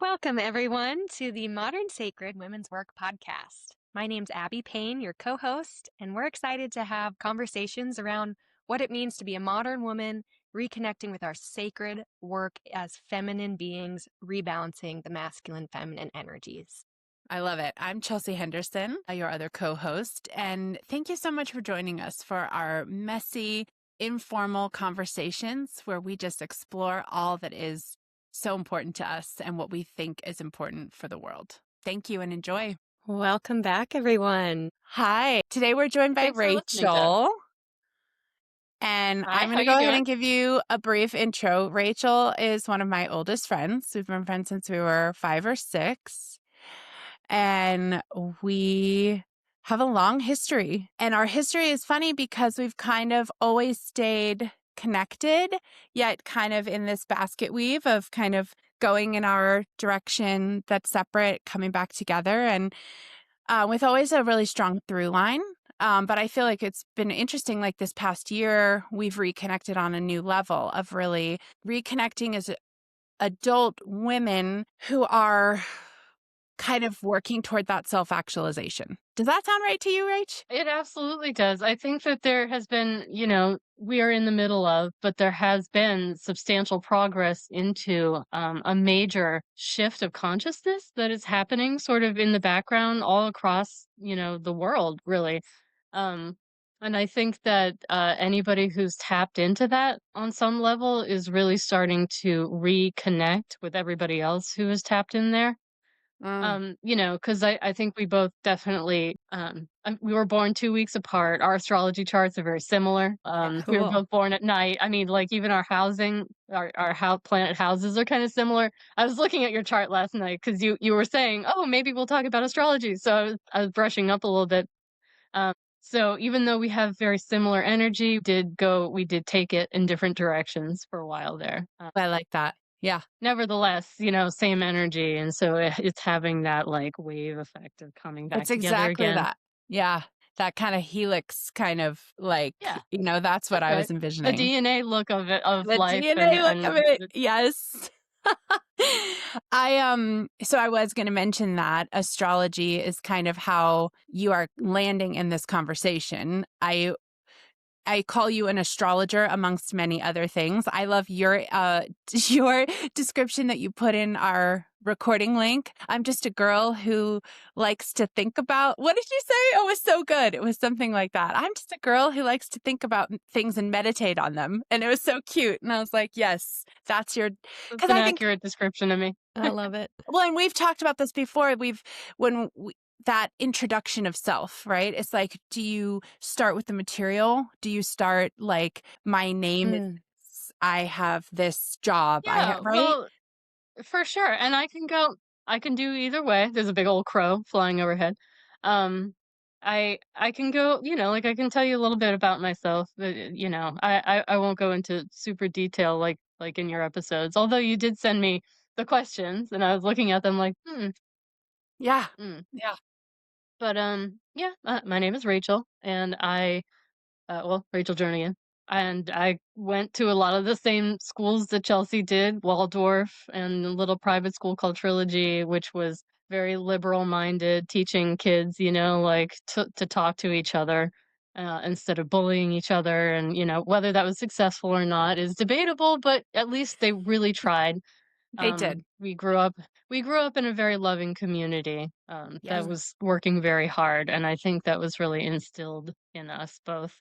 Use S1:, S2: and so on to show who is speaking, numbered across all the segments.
S1: Welcome, everyone, to the Modern Sacred Women's Work podcast. My name's Abby Payne, your co host, and we're excited to have conversations around what it means to be a modern woman, reconnecting with our sacred work as feminine beings, rebalancing the masculine feminine energies.
S2: I love it. I'm Chelsea Henderson, your other co-host, and thank you so much for joining us for our messy, informal conversations where we just explore all that is so important to us and what we think is important for the world. Thank you and enjoy.
S1: Welcome back, everyone.
S2: Hi. Today we're joined by
S1: Thanks for listening to us.
S2: Rachel. And
S1: Hi,
S2: I'm
S1: how
S2: going to
S1: you
S2: go ahead
S1: doing?
S2: and give you a brief intro. Rachel is one of my oldest friends. We've been friends since we were 5 or 6. And we have a long history. And our history is funny because we've kind of always stayed connected, yet kind of in this basket weave of kind of going in our direction that's separate, coming back together. And with always a really strong through line. But I feel like it's been interesting, like this past year, we've reconnected on a new level of really reconnecting as adult women who are kind of working toward that self-actualization. Does that sound right to you, Rach?
S3: It absolutely does. I think that there has been, we are in the middle of, but there has been substantial progress into a major shift of consciousness that is happening sort of in the background all across, the world, really. Um, and I think that anybody who's tapped into that on some level is really starting to reconnect with everybody else who is tapped in there.
S2: Mm,
S3: Because I think we both definitely, we were born 2 weeks apart. Our astrology charts are very similar.
S2: yeah.
S3: We were
S1: Cool.
S3: both born at night. I mean, like, even our housing, our house planet houses are kinda similar. I was looking at your chart last night because you were saying, "Oh, maybe we'll talk about astrology." So I was brushing up a little bit. Um, so even though we have very similar energy, we did take it in different directions for a while there.
S2: I like that. Yeah,
S3: Nevertheless, same energy, and so it's having that, like, wave effect of coming back
S2: it's
S3: together
S2: exactly
S3: again.
S2: that. Yeah, that kind of helix kind of like,
S3: Yeah,
S2: that's what
S3: that's
S2: I
S3: right.
S2: was
S3: The
S2: envisioning.
S3: DNA look of it, of
S2: The
S3: life,
S2: DNA
S3: and
S2: look of
S3: and
S2: it.
S3: the
S2: Yes. So I was going to mention that astrology is kind of how you are landing in this conversation. I call you an astrologer amongst many other things. I love your your description that you put in our recording link. I'm just a girl who likes to think about. What did you say? Oh, it was so good. It was something like that. I'm just a girl who likes to think about things and meditate on them. And it was so cute. And I was like, yes, that's your
S3: that's
S2: because
S3: an
S2: I think
S3: accurate description of me.
S1: I love it.
S2: well, and we've talked about this before. When we, that introduction of self, right? It's like, do you start with the material? Do you start like, my name is,
S1: Mm.
S2: this, I have this job,
S3: Yeah,
S2: right?
S3: well, for sure, and I can do either way. There's a big old crow flying overhead. Um, I can go, like, I can tell you a little bit about myself, but, I won't go into super detail like in your episodes, although you did send me the questions, and I was looking at them like, "Hmm,
S2: Yeah.
S3: hmm."
S2: Yeah.
S3: But, yeah, my name is Rachel, and Rachel Jernigan, and I went to a lot of the same schools that Chelsea did, Waldorf and a little private school called Trilogy, which was very liberal-minded, teaching kids, like, to talk to each other, instead of bullying each other, and, whether that was successful or not is debatable, but at least they really tried.
S2: They did.
S3: We grew up in a very loving community, that
S2: Yes.
S3: was working very hard, and I think that was really instilled in us both.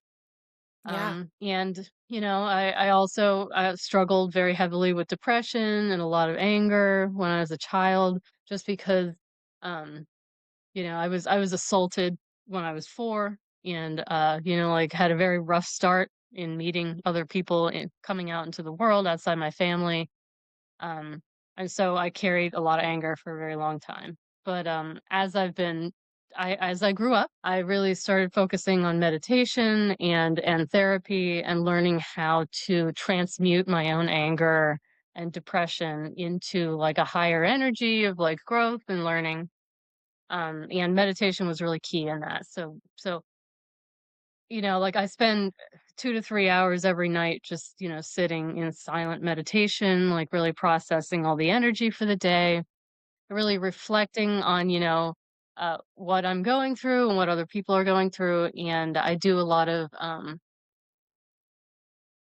S2: Yeah.
S3: And I also struggled very heavily with depression and a lot of anger when I was a child, just because, um, I was assaulted when I was 4, and like, had a very rough start in meeting other people and coming out into the world outside my family. Um, and so I carried a lot of anger for a very long time. But as I grew up, I really started focusing on meditation and therapy and learning how to transmute my own anger and depression into, like, a higher energy of, like, growth and learning. And meditation was really key in that. So like, I spend 2 to 3 hours every night just, sitting in silent meditation, like, really processing all the energy for the day. really reflecting on, what I'm going through and what other people are going through. And I do a lot of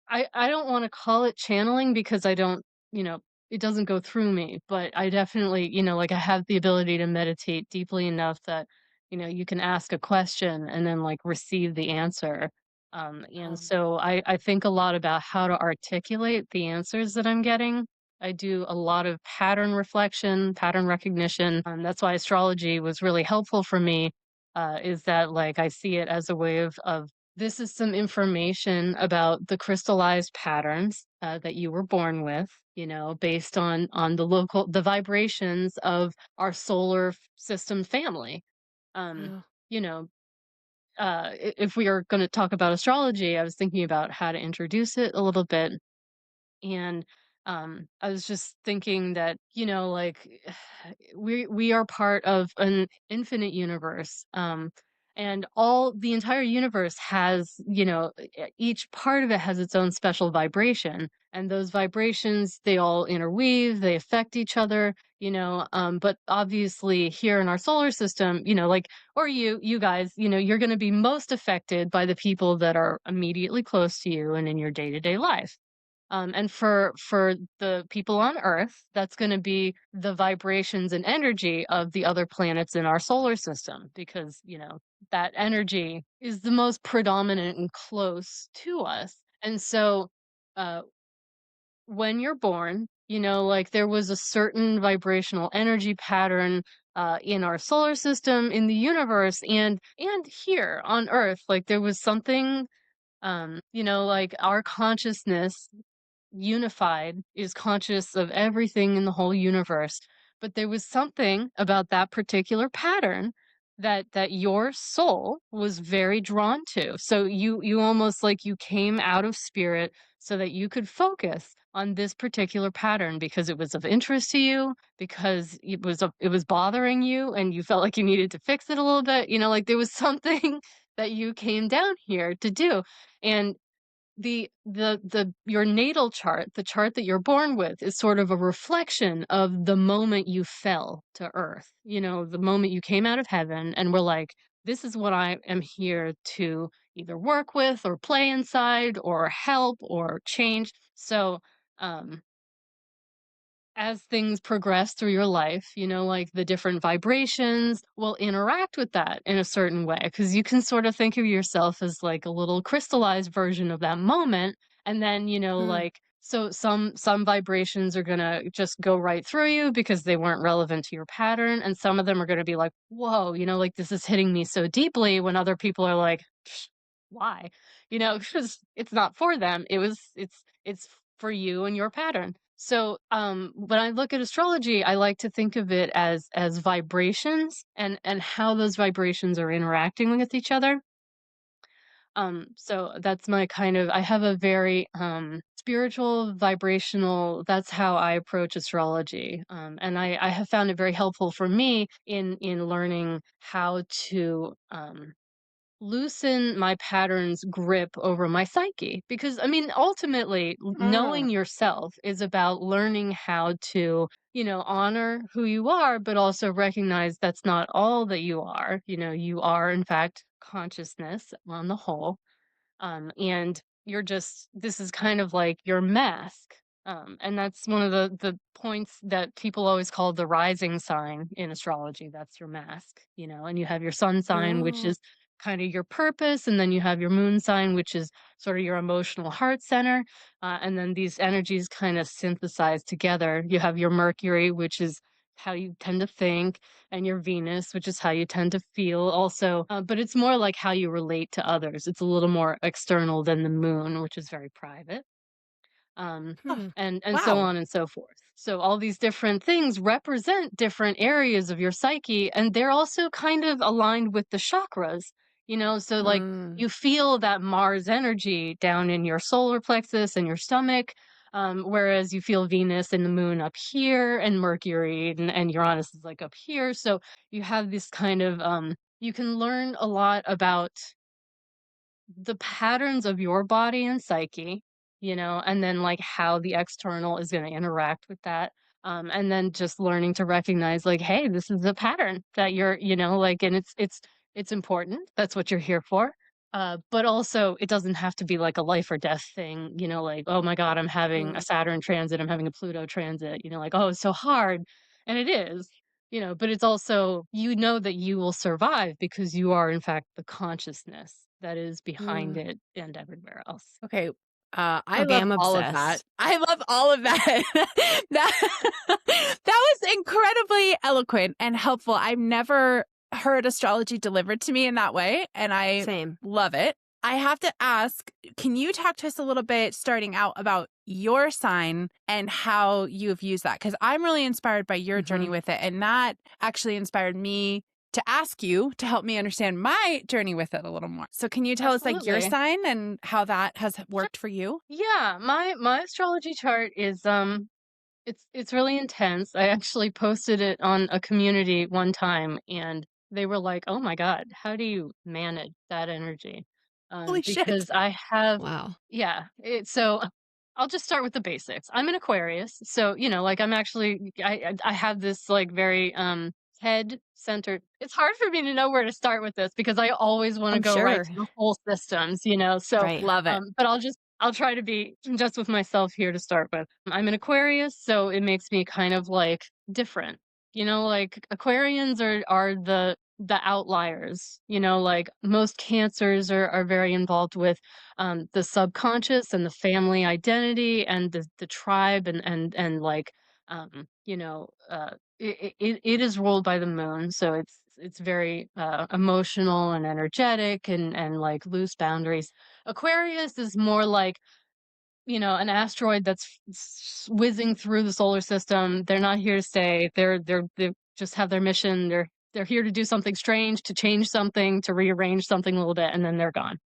S3: I don't wanna call it channeling because I don't, you know, it doesn't go through me, but I definitely, like, I have the ability to meditate deeply enough that, you can ask a question and then, like, receive the answer. And
S2: Oh.
S3: so I think a lot about how to articulate the answers that I'm getting. I do a lot of pattern reflection, pattern recognition. That's why astrology was really helpful for me, is that, like, I see it as a way of this is some information about the crystallized patterns that you were born with, based on the vibrations of our solar system family. Um,
S2: Oh.
S3: you know, if we are going to talk about astrology, I was thinking about how to introduce it a little bit, and I was just thinking that, like, we are part of an infinite universe. And all the entire universe has, each part of it has its own special vibration, and those vibrations, they all interweave, they affect each other, but obviously here in our solar system, like, or you guys, you're going to be most affected by the people that are immediately close to you and in your day-to-day life. And for the people on Earth, that's going to be the vibrations and energy of the other planets in our solar system, because that energy is the most predominant and close to us. And so, uh, when you're born, like, there was a certain vibrational energy pattern in our solar system, in the universe, and here on Earth. Like, there was something, like, our consciousness unified is conscious of everything in the whole universe, but there was something about that particular pattern that your soul was very drawn to. So you almost, like, you came out of spirit so that you could focus on this particular pattern because it was of interest to you, because it was bothering you and you felt like you needed to fix it a little bit, like, there was something that you came down here to do. And the your natal chart, the chart that you're born with, is sort of a reflection of the moment you fell to earth. The moment you came out of heaven and were like, this is what I am here to either work with or play inside or help or change. So, um as things progress through your life, like, the different vibrations will interact with that in a certain way, because you can sort of think of yourself as like a little crystallized version of that moment. And then,
S2: Mm.
S3: like, so some vibrations are going to just go right through you because they weren't relevant to your pattern, and some of them are going to be like, whoa, like, this is hitting me so deeply, when other people are like, "Psh, why?" Because it's not for them. It's for you and your pattern. So, when I look at astrology, I like to think of it as vibrations, and how those vibrations are interacting with each other. So that's my kind of, I have a very spiritual, vibrational, that's how I approach astrology. And I have found it very helpful for me in learning how to loosen my pattern's grip over my psyche, because, I mean, ultimately,
S2: Mm.
S3: knowing yourself is about learning how to, honor who you are, but also recognize that's not all that you are. You are, in fact, consciousness on the whole. And you're just, this is kind of like your mask. And that's one of the points that people always call the rising sign in astrology. That's your mask, and you have your sun sign, which
S2: Oh.
S3: is kind of your purpose, and then you have your moon sign, which is sort of your emotional heart center. And then these energies kind of synthesize together. You have your Mercury, which is how you tend to think, and your Venus, which is how you tend to feel also. But it's more like how you relate to others. It's a little more external than the moon, which is very private.
S2: Hmm.
S3: And so
S2: Wow.
S3: on and so forth. So all these different things represent different areas of your psyche, and they're also kind of aligned with the chakras. So, like,
S2: Mm.
S3: you feel that Mars energy down in your solar plexus and your stomach, whereas you feel Venus and the moon up here, and Mercury and Uranus is like up here. So you have this kind of you can learn a lot about the patterns of your body and psyche, and then, like, how the external is going to interact with that. And then just learning to recognize like, hey, this is a pattern that you're, like, and it's important. That's what you're here for. But also it doesn't have to be like a life or death thing, like, oh my God, I'm having a
S1: Mm.
S3: Saturn transit, I'm having a Pluto transit, like, oh, it's so hard. And it is, but it's also, that you will survive because you are in fact the consciousness that is behind
S1: Mm.
S3: it and everywhere else.
S2: Okay. I
S1: Okay,
S2: love
S1: I'm
S2: all of that.
S1: obsessed.
S2: I love all of that. that that was incredibly eloquent and helpful. I've never heard astrology delivered to me in that way, and I
S1: Same.
S2: love it. I have to ask, can you talk to us a little bit starting out about your sign and how you've used that? Because I'm really inspired by your journey
S1: Mhm.
S2: with it, and that actually inspired me to ask you to help me understand my journey with it a little more. So can you tell us like your
S3: Absolutely.
S2: sign and how that has
S3: Sure.
S2: worked for you?
S3: Yeah, my astrology chart is it's really intense. I actually posted it on a community one time and they were like, "Oh my God, how do you manage that energy?"
S2: Holy shit.
S3: Because I have,
S1: Wow.
S3: yeah, so I'll just start with the basics. I'm an Aquarius, so like I'm actually I have this like very head centered. It's hard for me to know where to start with this because I always want to
S1: I'm
S3: go right
S1: sure.
S3: to the whole systems. So
S1: Right.
S2: Love it.
S3: but I'll try to be just with myself here to start with. I'm an Aquarius, so it makes me kind of like different. Like Aquarians are the outliers. Like most cancers are very involved with the subconscious and the family identity and the tribe and like it is ruled by the moon, so it's very emotional and energetic and like loose boundaries. Aquarius is more like, an asteroid that's whizzing through the solar system. They're not here to stay. They just have their mission. They're here to do something strange, to change something, to rearrange something a little bit, and then they're gone.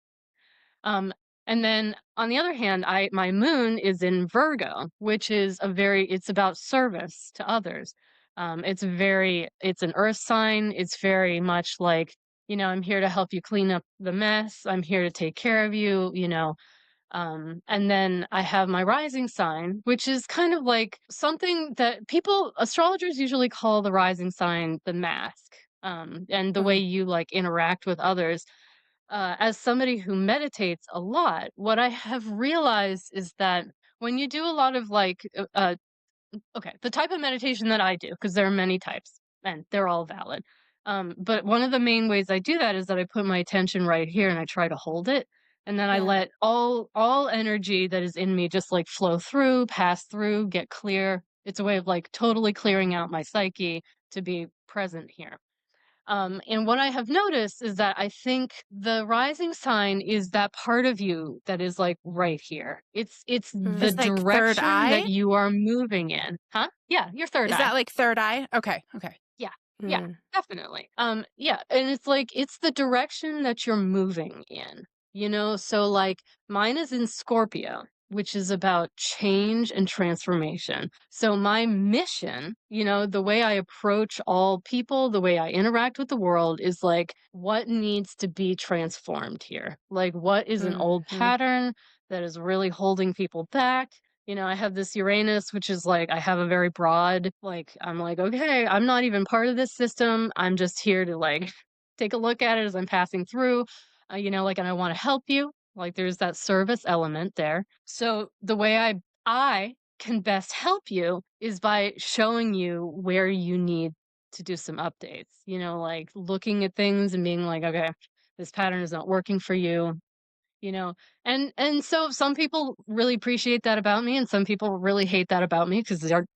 S3: Um, and then on the other hand, my moon is in Virgo, which is it's about service to others. It's an earth sign. It's very much like, I'm here to help you clean up the mess. I'm here to take care of you. And then I have my rising sign, which is kind of like something that astrologers usually call the rising sign the mask, and the way
S1: Okay.
S3: you like interact with others. As somebody who meditates a lot, what I have realized is that when you do a lot of like, okay, the type of meditation that I do, because there are many types and they're all valid. But one of the main ways I do that is that I put my attention right here and I try to hold it. And then I
S1: Yeah.
S3: let all energy that is in me just like flow through, pass through, get clear. It's a way of like totally clearing out my psyche to be present here. And what I have noticed is that I think the rising sign is that part of you that is like right here. It's the
S2: It's
S1: Mm.
S2: like third
S3: direction that
S2: eye.
S3: you are moving in. Huh? Yeah, your third
S2: Is
S3: eye.
S2: that like third eye? Okay. Okay.
S3: Yeah. Yeah,
S1: Mm.
S3: definitely. Yeah, and it's like it's the direction that you're moving in. So like mine is in Scorpio, which is about change and transformation. So my mission, the way I approach all people, the way I interact with the world is like what needs to be transformed here? Like what is an old
S1: Mhm.
S3: pattern that is really holding people back? I have this Uranus, which is like, I have a very broad, like, I'm like, okay, I'm not even part of this system. I'm just here to like take a look at it as I'm passing through, like, and I want to help you. Like, there's that service element there. So the way I can best help you is by showing you where you need to do some updates, like looking at things and being like, okay, this pattern is not working for you, you know and so some people really appreciate that about me and some people really hate that about me because they're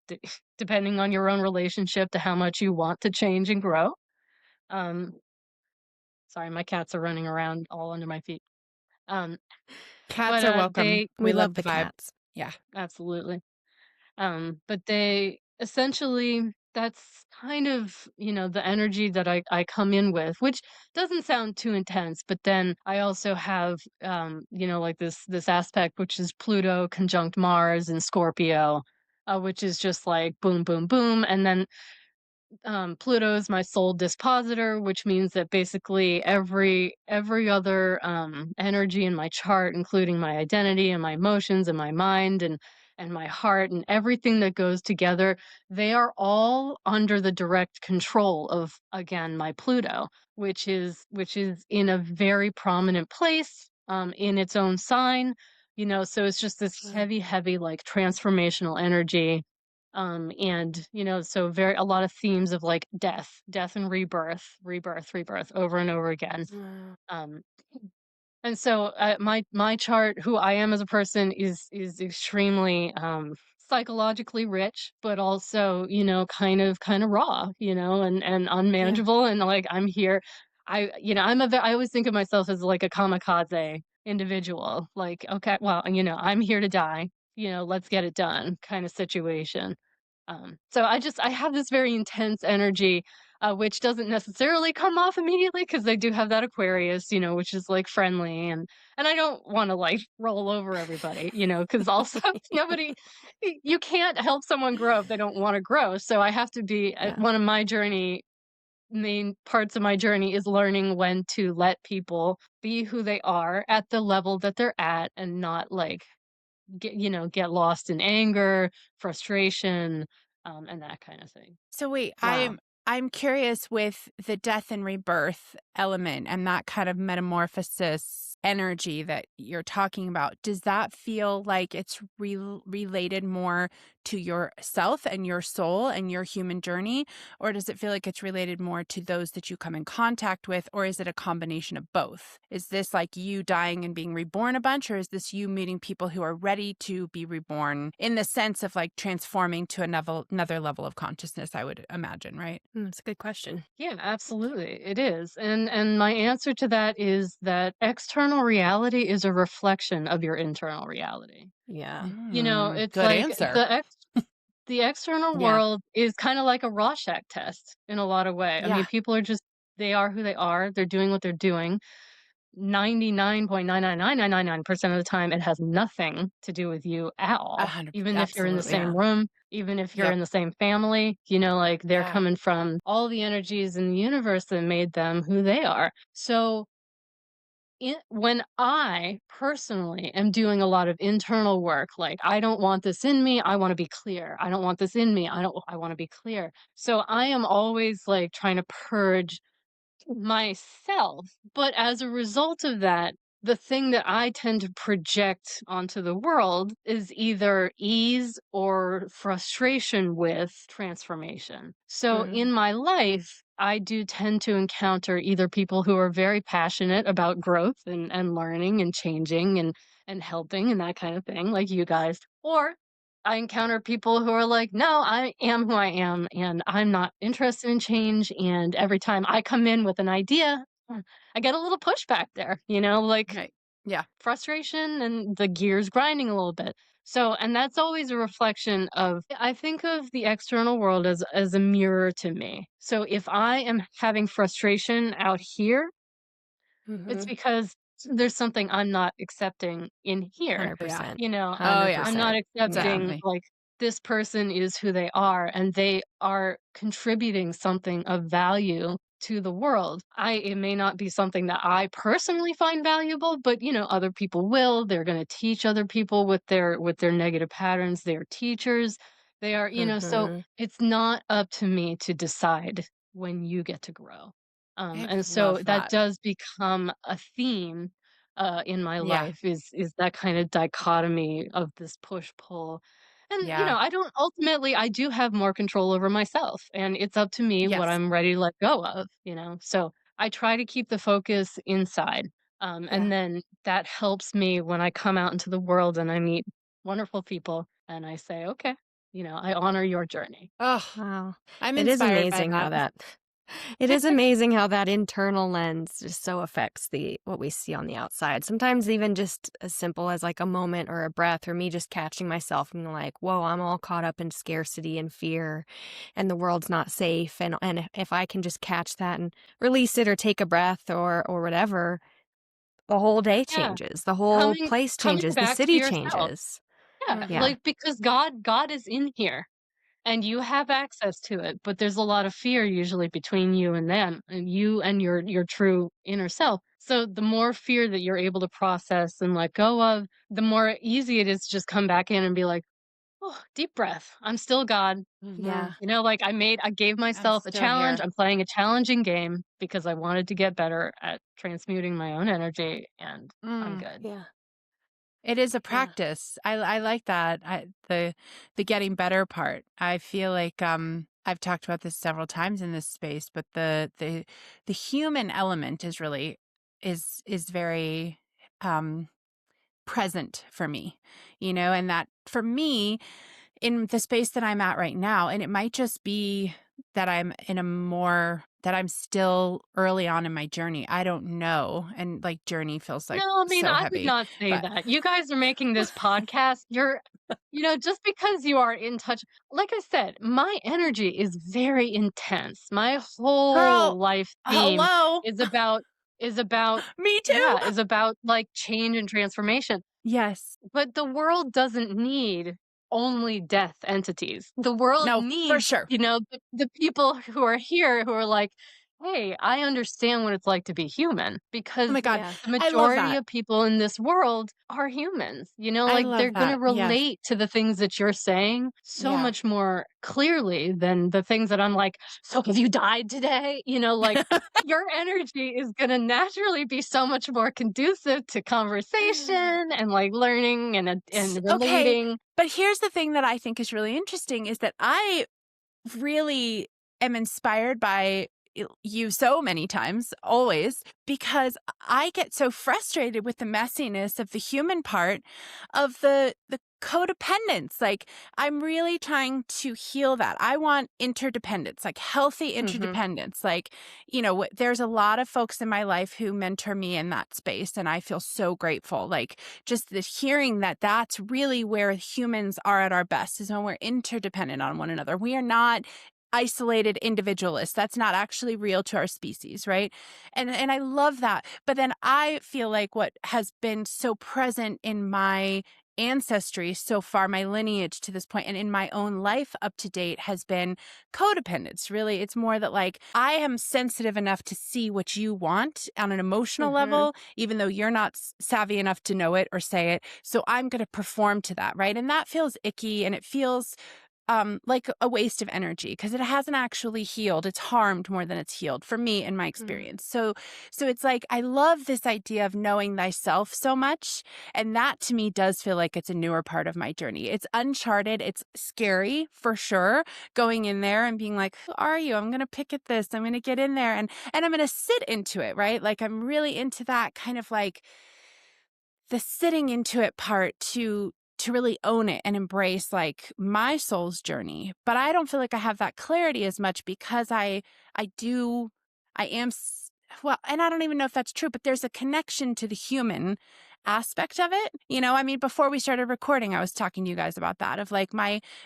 S3: depending on your own relationship to how much you want to change and grow. um Sorry, my cats are running around all under my feet. um but
S2: Cats are welcome.
S3: they
S2: We
S1: We
S2: love
S1: love
S2: the
S1: the
S2: vibe.
S1: cats.
S2: Yeah.
S3: absolutely. But they essentially, that's kind of, the energy that I come in with, which doesn't sound too intense, but then I also have like this aspect which is Pluto conjunct Mars in Scorpio, which is just like boom, boom, boom. And then Pluto is my soul dispositor, which means that basically every other energy in my chart, including my identity and my emotions and my mind and my heart and everything that goes together, they are all under the direct control of, again, my Pluto, which is in a very prominent place in its own sign. So it's just this
S1: Wow.
S3: heavy, heavy, like transformational energy. And so very a lot of themes of like death and rebirth, rebirth over and over again.
S1: Wow.
S3: um and so my chart, who I am as a person, is extremely psychologically rich, but also kind of raw, and
S1: Yeah.
S3: unmanageable. And like I'm here, I always think of myself as like a kamikaze individual. Like, okay, well, I'm here to die. Let's get it done, kind of situation. So I have this very intense energy, which doesn't necessarily come off immediately because they do have that Aquarius, which is like friendly, and I don't want to like roll over everybody, because also nobody, you can't help someone grow if they don't want to grow. So I have to be
S1: Yeah.
S3: one of my main parts of my journey is learning when to let people be who they are at the level that they're at, and not like get lost in anger, frustration, and that kind of thing.
S2: So wait,
S1: Wow.
S2: I'm curious with the death and rebirth element and that kind of metamorphosis energy that you're talking about. Does that feel like it's related more to yourself and your soul and your human journey? Or does it feel like it's related more to those that you come in contact with? Or is it a combination of both? Is this like you dying and being reborn a bunch? Or is this you meeting people who are ready to be reborn in the sense of like transforming to another level of consciousness, I would imagine, right?
S1: That's a good question.
S3: Yeah, absolutely. It is. And my answer to that is that external reality is a reflection of your internal reality.
S1: Yeah.
S3: It's
S2: Good
S3: like
S2: answer.
S3: the external
S2: Yeah.
S3: world is kind of like a Rorschach test in a lot of way. I mean,
S2: Yeah.
S3: people are just they are who they are. They're doing what they're doing. 99.99999% of the time, it has nothing to do with you at all.
S2: 100%.
S3: Even if you're in the
S2: Absolutely.
S3: same room, even if you're
S2: Yep.
S3: in the same family, like they're
S2: Yeah.
S3: coming from all the energies in the universe that made them who they are. So when I personally am doing a lot of internal work, like I don't want this in me, I want to be clear. I don't want this in me, I want to be clear. So I am always like trying to purge myself. But as a result of that, the thing that I tend to project onto the world is either ease or frustration with transformation. So
S1: Mm.
S3: in my life, I do tend to encounter either people who are very passionate about growth and learning and changing and helping and that kind of thing, like you guys, or I encounter people who are like, "No, I am who I am, and I'm not interested in change." And every time I come in with an idea, I get a little pushback there, like
S2: Right. Yeah.
S3: frustration and the gears grinding a little bit. So, and that's always a reflection of, I think of the external world as a mirror to me. So if I am having frustration out here, it's
S1: Mm-hmm.
S3: because there's something I'm not accepting in here.
S2: Yeah.
S1: 100%.
S2: Oh, yeah.
S3: I'm
S1: 100%.
S3: not
S1: Yeah.
S3: accepting,
S2: Definitely.
S3: like, this person is who they are, and they are contributing something of value to the world. It may not be something that I personally find valuable, but, other people will. They're gonna teach other people with their negative patterns. They're teachers. They are, so
S1: Mm-hmm.
S3: it's not up to me to decide when you get to grow.
S2: I
S3: And so
S2: love
S3: that
S2: that.
S3: does become a theme in my
S2: Yeah.
S3: life, is that kind of dichotomy of this push pull. And
S2: Yeah.
S3: I do have more control over myself, and it's up to me what
S2: Yes.
S3: I'm ready to let go of. So I try to keep the focus inside,
S2: Yeah.
S3: and then that helps me when I come out into the world and I meet wonderful people, and I say, okay, I honor your journey.
S2: Oh,
S1: Wow.
S2: I'm
S1: It is
S2: inspired by
S1: amazing how
S2: that.
S1: that it is amazing how that internal lens just so affects the what we see on the outside. Sometimes even just as simple as like a moment or a breath or me just catching myself and like, whoa, I'm all caught up in scarcity and fear and the world's not safe. And if I can just catch that and release it or take a breath or whatever, the whole day
S3: Yeah,
S1: changes. The whole
S3: coming
S1: place
S3: coming
S1: changes. The
S3: back to
S1: city
S3: yourself.
S1: changes.
S3: Yeah,
S1: Yeah.
S2: Mhm.
S3: like because God is in here. And you have access to it, but there's a lot of fear usually between you and them, and you and your true inner self. So the more fear that you're able to process and let go of, the more easy it is to just come back in and be like, Oh, deep breath. I'm still God.
S2: Yeah,
S3: You know, like I gave
S2: I'm
S3: myself a
S2: still
S3: challenge.
S2: here.
S3: I'm playing a challenging game because I wanted to get better at transmuting my own energy, and I'm
S2: Mm.
S3: good.
S1: Yeah.
S2: It is a
S3: Yeah.
S2: practice. I like that. The getting better part. I feel like I've talked about this several times in this space, but the human element is really is very um present for me. And that for me in the space that I'm at right now, and it might just be that I'm still early on in my journey. I don't know. And like journey feels
S3: No,
S2: like
S3: I mean,
S2: so
S3: I would
S2: heavy.
S3: not say
S2: But
S3: that. You guys are making this podcast. Just because you are in touch, like I said, my energy is very intense. My whole
S2: girl,
S3: life theme
S2: hello.
S3: is about,
S2: Me too.
S3: yeah, is about like change and transformation.
S2: Yes.
S3: But the world doesn't need only death entities. The world
S2: No, for
S3: needs,
S2: sure.
S3: the people who are here who are like, hey, I understand what it's like to be human
S2: Oh
S3: because
S2: my God.
S1: Yeah.
S3: the
S2: I love
S3: majority
S2: that.
S3: of people in this world are humans.
S2: I
S3: Like they're
S2: love
S3: going to
S2: that. Yes.
S3: relate to the things that you're saying so
S2: Yeah.
S3: much more clearly than the things that I'm like, so have you died today? Like your energy is going to naturally be so much more conducive to conversation and like learning and
S2: Okay.
S3: relating.
S2: But here's the thing that I think is really interesting is that I really am inspired by you so many times, always, because I get so frustrated with the messiness of the human part of the codependence. Like I'm really trying to heal that. I want interdependence, like healthy
S1: Mm-hmm.
S2: interdependence. Like, there's a lot of folks in my life who mentor me in that space, and I feel so grateful. Like just the hearing that that's really where humans are at our best is when we're interdependent on one another. We are not isolated individualists. That's not actually real to our species, right? And I love that. But then I feel like what has been so present in my ancestry so far, my lineage to this point, and in my own life up to date has been codependence. Really, it's more that like I am sensitive enough to see what you want on an emotional
S1: Mm-hmm.
S2: level, even though you're not savvy enough to know it or say it. So I'm going to perform to that, right? And that feels icky, and it feels like a waste of energy because it hasn't actually healed. It's harmed more than it's healed for me in my
S1: Mm-hmm.
S2: experience. So it's like I love this idea of knowing thyself so much, and that to me does feel like it's a newer part of my journey. It's uncharted, it's scary for sure, going in there and being like, who are you? I'm going to pick at this. I'm going to get in there and I'm going to sit into it, right? Like I'm really into that kind of like the sitting into it part to really own it and embrace like my soul's journey. But I don't feel like I have that clarity as much because I do I am well, and I don't even know if that's true, but there's a connection to the human aspect of it. I mean, before we started recording, I was talking to you guys about that of like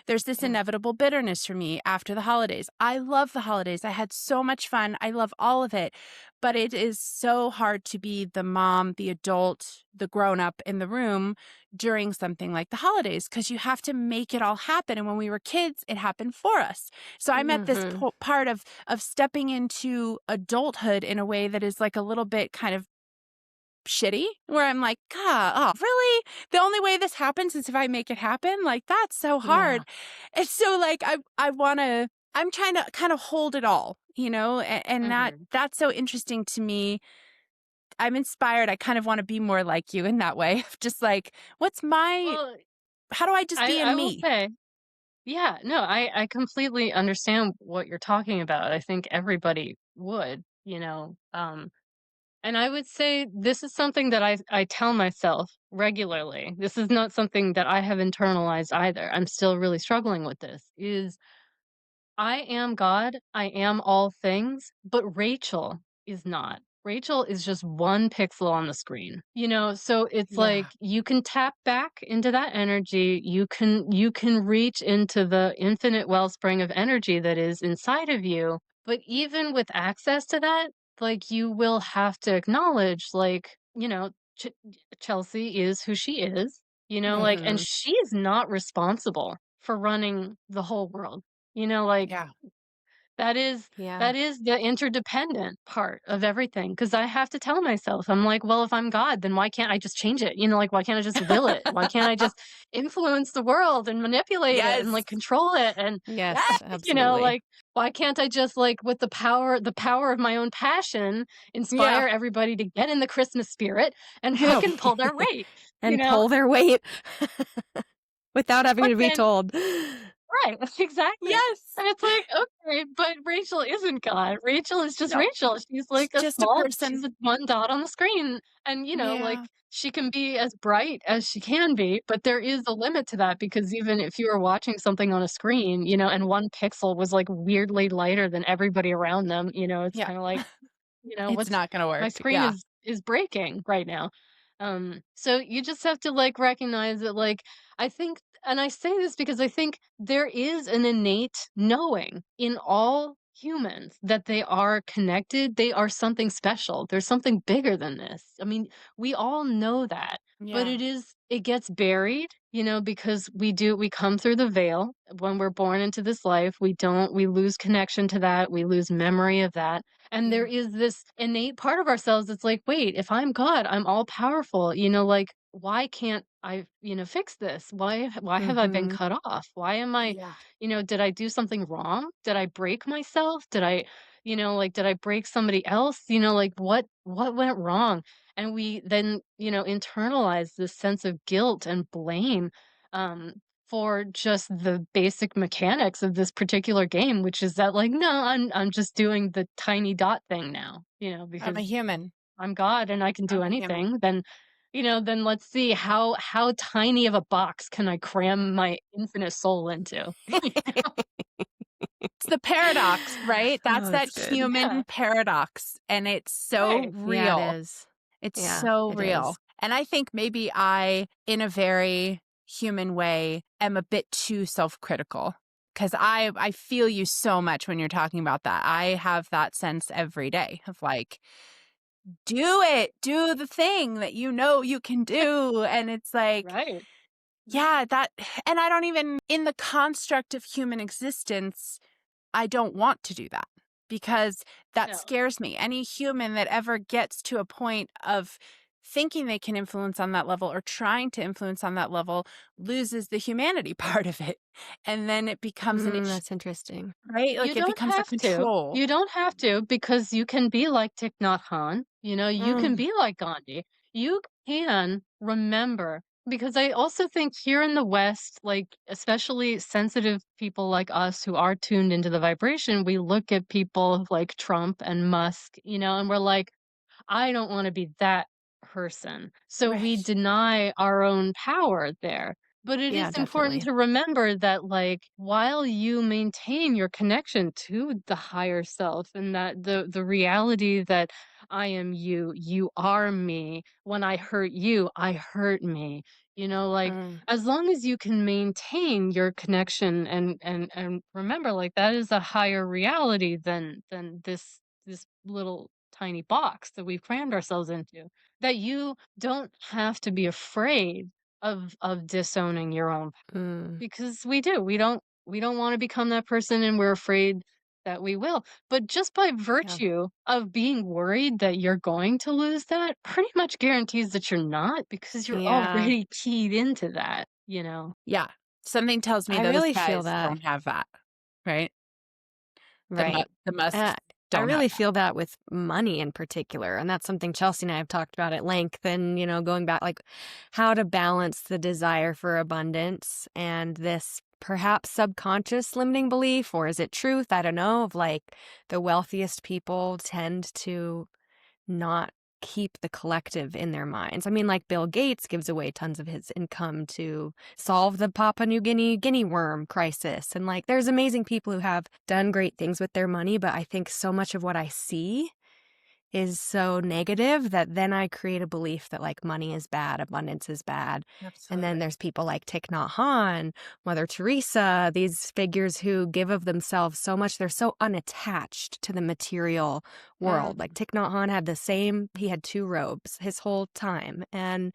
S2: there's this
S1: Yeah.
S2: inevitable bitterness for me after the holidays. I love the holidays. I had so much fun. I love all of it. But it is so hard to be the mom, the adult, the grown up in the room during something like the holidays because you have to make it all happen. And when we were kids, it happened for us. So I'm at this
S1: Mm-hmm.
S2: part of stepping into adulthood in a way that is like a little bit kind of shitty, where I'm like, God, oh, really? The only way this happens is if I make it happen? Like, that's so
S1: Yeah.
S2: hard. And so, like, I'm trying to kind of hold it all, and
S3: Mhm.
S2: that's so interesting to me. I'm inspired. I kind of want to be more like you in that way of just like,
S3: Well,
S2: how do I just be
S3: I
S2: in
S3: will
S2: me?
S3: say, yeah, no, I completely understand what you're talking about. I think everybody would. And I would say this is something that I tell myself regularly. This is not something that I have internalized either. I'm still really struggling with this. Is I am God, I am all things, but Rachel is not. Rachel is just one pixel on the screen. So it's like
S2: Yeah.
S3: you can tap back into that energy. You can reach into the infinite wellspring of energy that is inside of you. But even with access to that, like you will have to acknowledge Chelsea is who she is, and
S1: Mm-hmm.
S3: she's not responsible for running the whole world. You know, like
S2: Yeah.
S3: That is
S1: Yeah.
S3: that is the interdependent part of everything. Because I have to tell myself, I'm like, "Well, if I'm God, then why can't I just change it?" Like, why can't I just will it? Why can't I just influence the world and manipulate it and,
S2: Yes.
S3: like, control it? And,
S1: Yes, absolutely.
S3: like, why can't I just, like, with the power of my own passion,
S2: Yeah.
S3: inspire everybody to get in the Christmas spirit and
S2: Yeah.
S3: fricking pull their weight, you
S1: And
S3: know?
S1: pull their weight without having
S3: But
S1: to be
S3: then
S1: told.
S3: right, exactly.
S2: Yes.
S3: And it's like, okay, but Rachel isn't God. Rachel is just
S2: No,
S3: Rachel. She's
S2: she's
S3: like
S2: just a
S3: she's
S2: person.
S3: a one dot on the screen. And, like
S2: Yeah.
S3: she can be as bright as she can be, but there is a limit to that because even if you were watching something on a screen, and one pixel was like weirdly lighter than everybody around them, it's
S2: Yeah.
S3: kind of like,
S2: It's
S3: what's
S2: not gonna
S3: my
S2: work.
S3: screen
S2: Yeah.
S3: is breaking right now. So you just have to like recognize that I think and I say this because I think there is an innate knowing in all humans that they are connected, they are something special. There's something bigger than this. I mean, we all know that, but
S2: Yeah.
S3: it gets buried, because we come through the veil when we're born into this life. We lose connection to that, we lose memory of that. And there
S2: Yeah.
S3: is this innate part of ourselves that's like, wait, if I'm God, I'm all powerful, like why can't I, fix this? Why have I been
S1: Mhm.
S3: cut off? Why am I,
S2: Yeah.
S3: did I do something wrong? Did I break myself? Did I, did I break somebody else? Like what went wrong? And we then, internalize this sense of guilt and blame um for just the basic mechanics of this particular game, which is that like, no, I'm just doing the tiny dot thing now,
S2: I'm a
S3: because
S2: human.
S3: I'm God and I can do
S2: I'm a human.
S3: anything. Then let's see how tiny of a box can I cram my infinite soul into?
S2: It's the paradox, right? That's
S1: Oh,
S2: that
S1: that's good.
S3: Yeah,
S2: human paradox. And it's so
S3: right.
S1: Yeah, it
S2: real.
S1: is.
S2: It's
S1: Yeah,
S2: so
S1: it
S2: real.
S1: is.
S2: And I think maybe I, in a very human way, am a bit too self-critical. Because I feel you so much when you're talking about that. I have that sense every day of like, do it, do the thing that you know you can do. And it's like,
S3: Right.
S2: yeah, and I don't even, in the construct of human existence, I don't want to do that because that
S3: No.
S2: scares me. Any human that ever gets to a point of thinking they can influence on that level or trying to influence on that level loses the humanity part of it. And then it becomes an issue,
S1: That's interesting.
S2: right?
S3: You
S2: Like it
S3: don't
S2: becomes a
S3: have to.
S2: control.
S3: You don't have to because you can be like Thich Nhat Hanh. You can
S2: Mm,
S3: be like Gandhi. You can remember because I also think here in the West, like especially sensitive people like us who are tuned into the vibration, we look at people like Trump and Musk, and we're like, I don't want to be that person. So we
S2: right.
S3: deny our own power there. But it
S1: Yeah,
S3: is important
S1: definitely.
S3: to remember that, like, while you maintain your connection to the higher self and that the reality that I am you, you are me. When I hurt you, I hurt me. Like
S2: Mm,
S3: as long as you can maintain your connection and remember, like that is a higher reality than this little tiny box that we've crammed ourselves into, that you don't have to be afraid of disowning your own
S1: Mm,
S3: because we don't want to become that person and we're afraid that we will. But just by
S1: yeah.
S3: virtue of being worried that you're going to lose that pretty much guarantees that you're not because you're
S1: Yeah.
S3: already keyed into that.
S2: yeah. Something tells me
S1: I
S2: those
S1: really feel
S2: guys
S1: that.
S2: don't have that, right?
S1: Right.
S2: The Musks
S1: Uh, I
S2: don't have
S1: really
S2: that.
S1: feel that with money in particular. And that's something Chelsea and I have talked about at length. And, going back, like how to balance the desire for abundance and this perhaps subconscious limiting belief, or is it truth? I don't know. Of like the wealthiest people tend to not keep the collective in their minds. I mean, like Bill Gates gives away tons of his income to solve the Papua New Guinea guinea worm crisis. And like there's amazing people who have done great things with their money, but I think so much of what I see is so negative that then I create a belief that like money is bad, abundance is bad. And then
S2: Absolutely.
S1: there's people like Thich Nhat Hanh, Mother Teresa, these figures who give of themselves so much. They're so unattached to the material world.
S2: Mm,
S1: Like Thich Nhat Hanh had he had two robes his whole time. And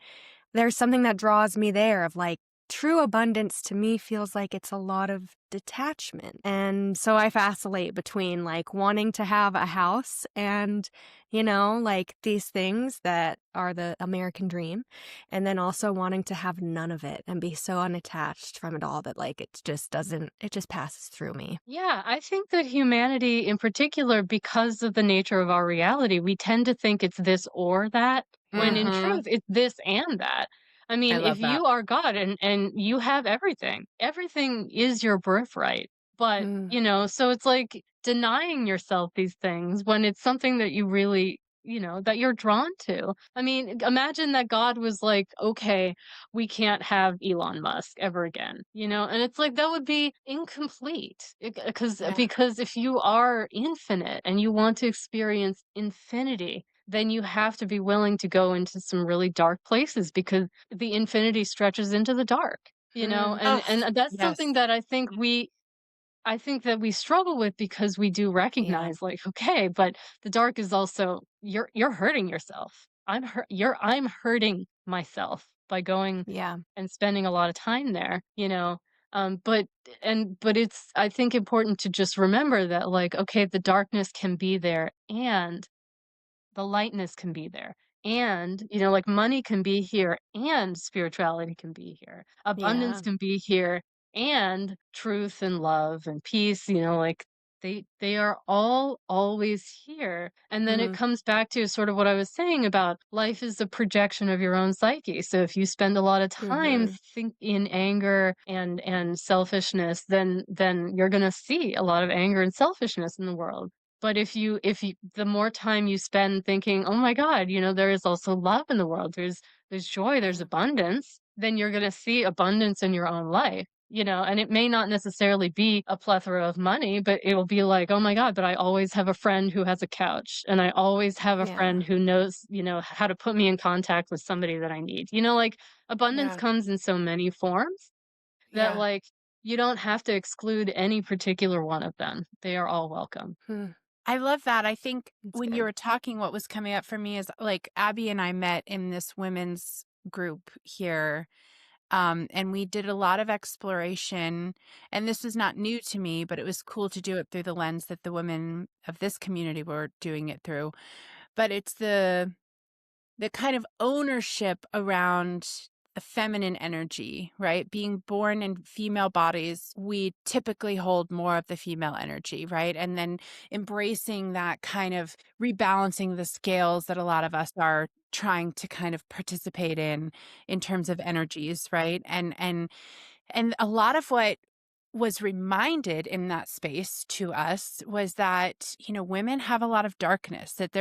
S1: there's something that draws me there of like, true abundance to me feels like it's a lot of detachment. And so I vacillate between like wanting to have a house and, like these things that are the American dream, and then also wanting to have none of it and be so unattached from it all that like it just passes through me.
S3: Yeah, I think that humanity in particular, because of the nature of our reality, we tend to think it's this or that, when in
S2: Mm-hmm.
S3: truth it's this and that. I
S2: I
S3: mean, if
S2: love that.
S3: you are God and you have everything, everything is your birthright. But,
S1: Mm,
S3: so it's like denying yourself these things when it's something that you really, that you're drawn to. I mean, imagine that God was like, okay, we can't have Elon Musk ever again, and it's like that would be incomplete
S2: Yeah.
S3: because if you are infinite and you want to experience infinity, then you have to be willing to go into some really dark places because the infinity stretches into the dark,
S1: mm,
S2: Oh,
S3: and that's something
S2: yes.
S3: that I think that we struggle with because we do
S1: yeah,
S3: recognize like, okay, but the dark is also you're hurting yourself. I'm hurting myself by going
S1: yeah,
S3: and spending a lot of time there, but but it's I think important to just remember that like, okay, the darkness can be there and the lightness can be there. And, like money can be here and spirituality can be here. Abundance
S1: yeah,
S3: can be here and truth and love and peace, like they are all always here. And then it
S1: mm,
S3: comes back to sort of what I was saying about life is a projection of your own psyche. So if you spend a lot of time
S1: mhm,
S3: think in anger and selfishness, then you're going to see a lot of anger and selfishness in the world. But if you the more time you spend thinking, "Oh my god, there is also love in the world. There's joy, there's
S1: yeah,
S3: abundance," then you're gonna see abundance in your own life, and it may not necessarily be a plethora of money, but it will be like, "Oh my god, but I always have a friend who has a couch, and I always have a
S1: yeah,
S3: friend who knows, how to put me in contact with somebody that I need." Like abundance
S1: yeah,
S3: comes in so many forms that
S1: yeah.
S3: like you don't have to exclude any particular one of them. They are all welcome.
S1: Hmm,
S2: I love that. I think
S1: that's
S2: when you
S1: good.
S2: were talking, what was coming up for me is like Abby and I met in this women's group here. And we did a lot of exploration. And this was not new to me, but it was cool to do it through the lens that the women of this community were doing it through. But it's the kind of ownership around the feminine energy, right? Being born in female bodies, we typically hold more of the female energy, right? And then embracing that kind of rebalancing the scales that a lot of us are trying to kind of participate in terms of energies, right? And a lot of what was reminded in that space to us was that, women have a lot of darkness, that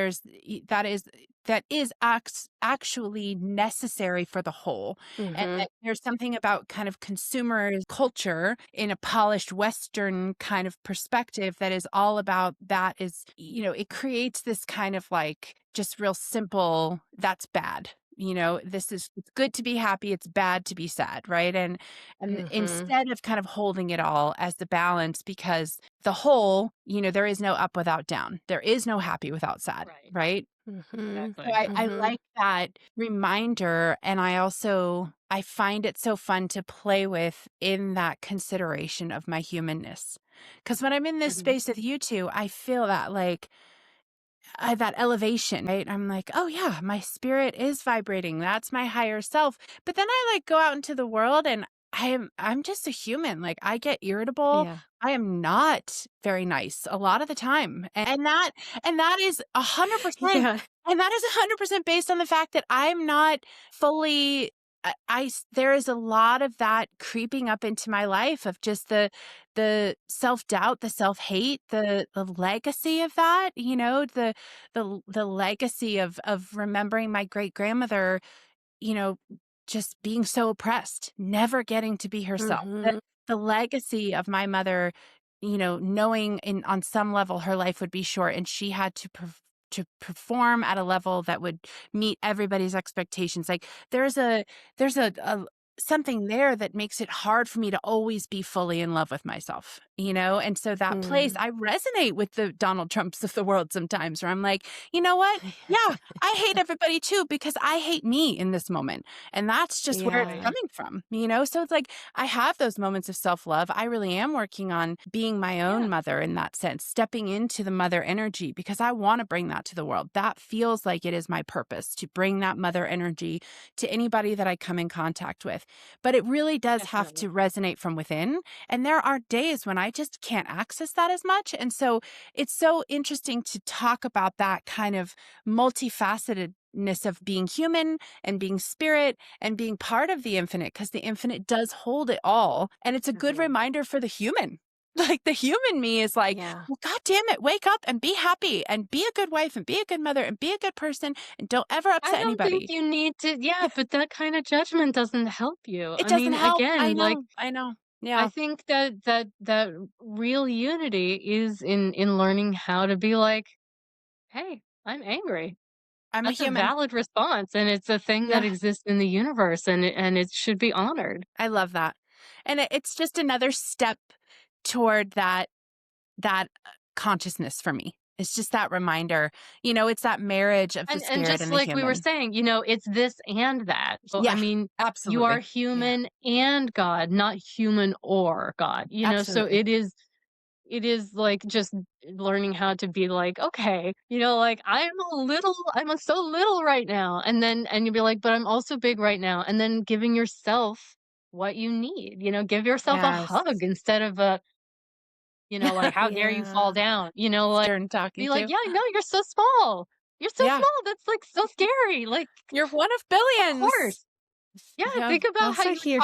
S2: actually necessary for the whole. And
S1: Mhm,
S2: that there's something about kind of consumer culture in a polished Western kind of perspective that is all about that is, it creates this kind of like just real simple, that's bad. It's good to be happy, it's bad to be sad, right? And
S1: mhm,
S2: instead of kind of holding it all as the balance, because the whole, there is no up without down. There is no happy without sad,
S3: Right.
S2: right?
S1: mhm,
S2: So
S3: Exactly.
S2: I
S1: mhm,
S2: like that reminder. And I find it so fun to play with in that consideration of my humanness. Because when I'm in this
S3: Mhm.
S2: space with you two, I feel that like, that elevation, right? I'm like, oh yeah, my spirit is vibrating. That's my higher self. But then I like go out into the world and I'm just a human. Like I get irritable.
S1: yeah,
S2: I am not very nice a lot of the time. And that is 100%.
S1: yeah,
S2: And that is 100% based on the fact that I'm not fully there is a lot of that creeping up into my life of just the self-doubt, the self-hate, the legacy of that, the legacy of remembering my great-grandmother, you know, just being so oppressed, never getting to be herself. The
S1: mhm,
S2: the legacy of my mother, knowing in on some level her life would be short and she had to perform at a level that would meet everybody's expectations. Like there's a something there that makes it hard for me to always be fully in love with myself, And so that place, I resonate with the Donald Trumps of the world sometimes, where I'm like, you know what? Yeah, I hate everybody too, because I hate me in this moment. And that's just where it's
S1: Yeah.
S3: Right.
S2: coming from. So it's like, I have those moments of self-love. I really am working on being my own
S3: Yeah.
S2: mother in that sense, stepping into the mother energy, because I want to bring that to the world. That feels like it is my purpose, to bring that mother energy to anybody that I come in contact with. But it really does have
S3: Definitely.
S2: to resonate from within. And there are days when I just can't access that as much. And so it's so interesting to talk about that kind of multifacetedness of being human and being spirit and being part of the infinite, because the infinite does hold it all. And it's a good
S3: Mhm.
S2: reminder for the human. Like, the human me is like,
S1: Yeah.
S2: well, God damn it, wake up and be happy and be a good wife and be a good mother and be a good person and don't ever
S3: I
S2: upset
S3: don't think
S2: anybody.
S3: you need to, yeah, but that kind of judgment doesn't help you.
S2: It
S3: I
S2: doesn't
S3: mean,
S2: help. I
S3: again, like,
S2: know. I know.
S3: I
S2: Yeah.
S3: think that real unity is in learning how to be like, hey, I'm angry.
S2: I'm a
S3: That's a
S2: human.
S3: valid response, and it's a thing that
S2: Yeah.
S3: exists in the universe, and it should be honored.
S2: I love that. And it's just another step toward that consciousness for me. It's just that reminder. It's that marriage of the
S3: And
S2: spirit
S3: just
S2: and the
S3: like we were
S2: human.
S3: saying, it's this and that. So, I
S2: Yeah.
S3: mean, you are
S2: Absolutely. Yeah.
S3: human and God, not human or God, so
S2: Absolutely.
S3: it is like just learning how to be like, okay, like I'm so little right now. And you'll be like, but I'm also big right now. And then giving yourself what you need, give yourself a
S2: Yes.
S3: hug instead of like, how dare you fall
S1: Yeah.
S3: down, like
S2: Stern talking
S3: be like,
S2: to.
S3: yeah, no, you're so small. You're so
S2: Yeah.
S3: small. That's like so scary. Like,
S2: You're one of
S3: of
S2: billions.
S3: course. Yeah,
S2: Yeah.
S3: think about
S1: Also here.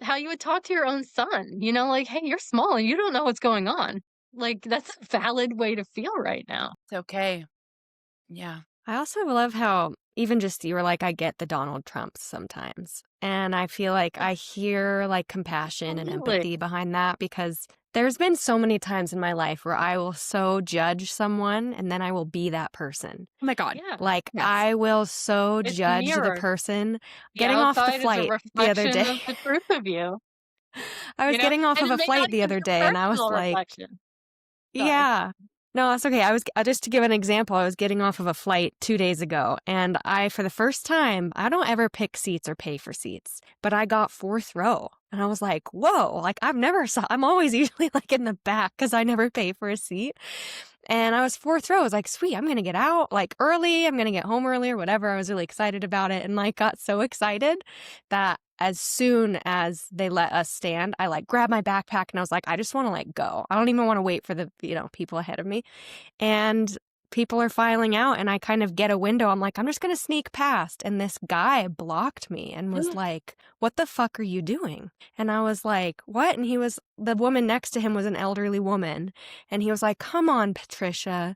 S3: how you would talk to your own son, like, "Hey, you're small and you don't know what's going on." Like, that's a valid way to feel right now.
S2: It's okay. Yeah.
S1: I also love how even just you were like, I get the Donald Trumps sometimes. And I feel like
S3: Yeah,
S1: I hear like compassion and
S3: absolutely.
S1: empathy behind that, because there's been so many times in my life where I will so judge someone and then I will be that person.
S2: Oh my God.
S3: Yeah,
S1: Like,
S2: Yes.
S1: I will so
S3: it's
S1: judge the
S3: mirrored.
S1: person.
S3: The
S1: Getting off the
S3: outside is a
S1: flight the other
S3: reflection
S1: day.
S3: of the truth of you,
S1: I was getting off
S3: and
S1: of
S3: it
S1: a
S3: may not
S1: flight the
S3: even be
S1: other
S3: a
S1: day and I was
S3: personal
S1: like,
S3: reflection. Sorry.
S1: yeah. No, that's okay. I was just to give an example, I was getting off of a flight 2 days ago, and for the first time, I don't ever pick seats or pay for seats, but I got 4th row. And I was like, whoa, like I'm always usually like in the back because I never pay for a seat. And I was 4th row. I was like, sweet, I'm going to get out like early. I'm going to get home early or whatever. I was really excited about it and like got so excited that as soon as they let us stand, I like grabbed my backpack and I was like, I just want to like go. I don't even want to wait for the, people ahead of me. And people are filing out and I kind of get a window. I'm like, I'm just going to sneak past. And this guy blocked me and was like, what the fuck are you doing? And I was like, what? And the woman next to him was an elderly woman. And he was like, come on, Patricia,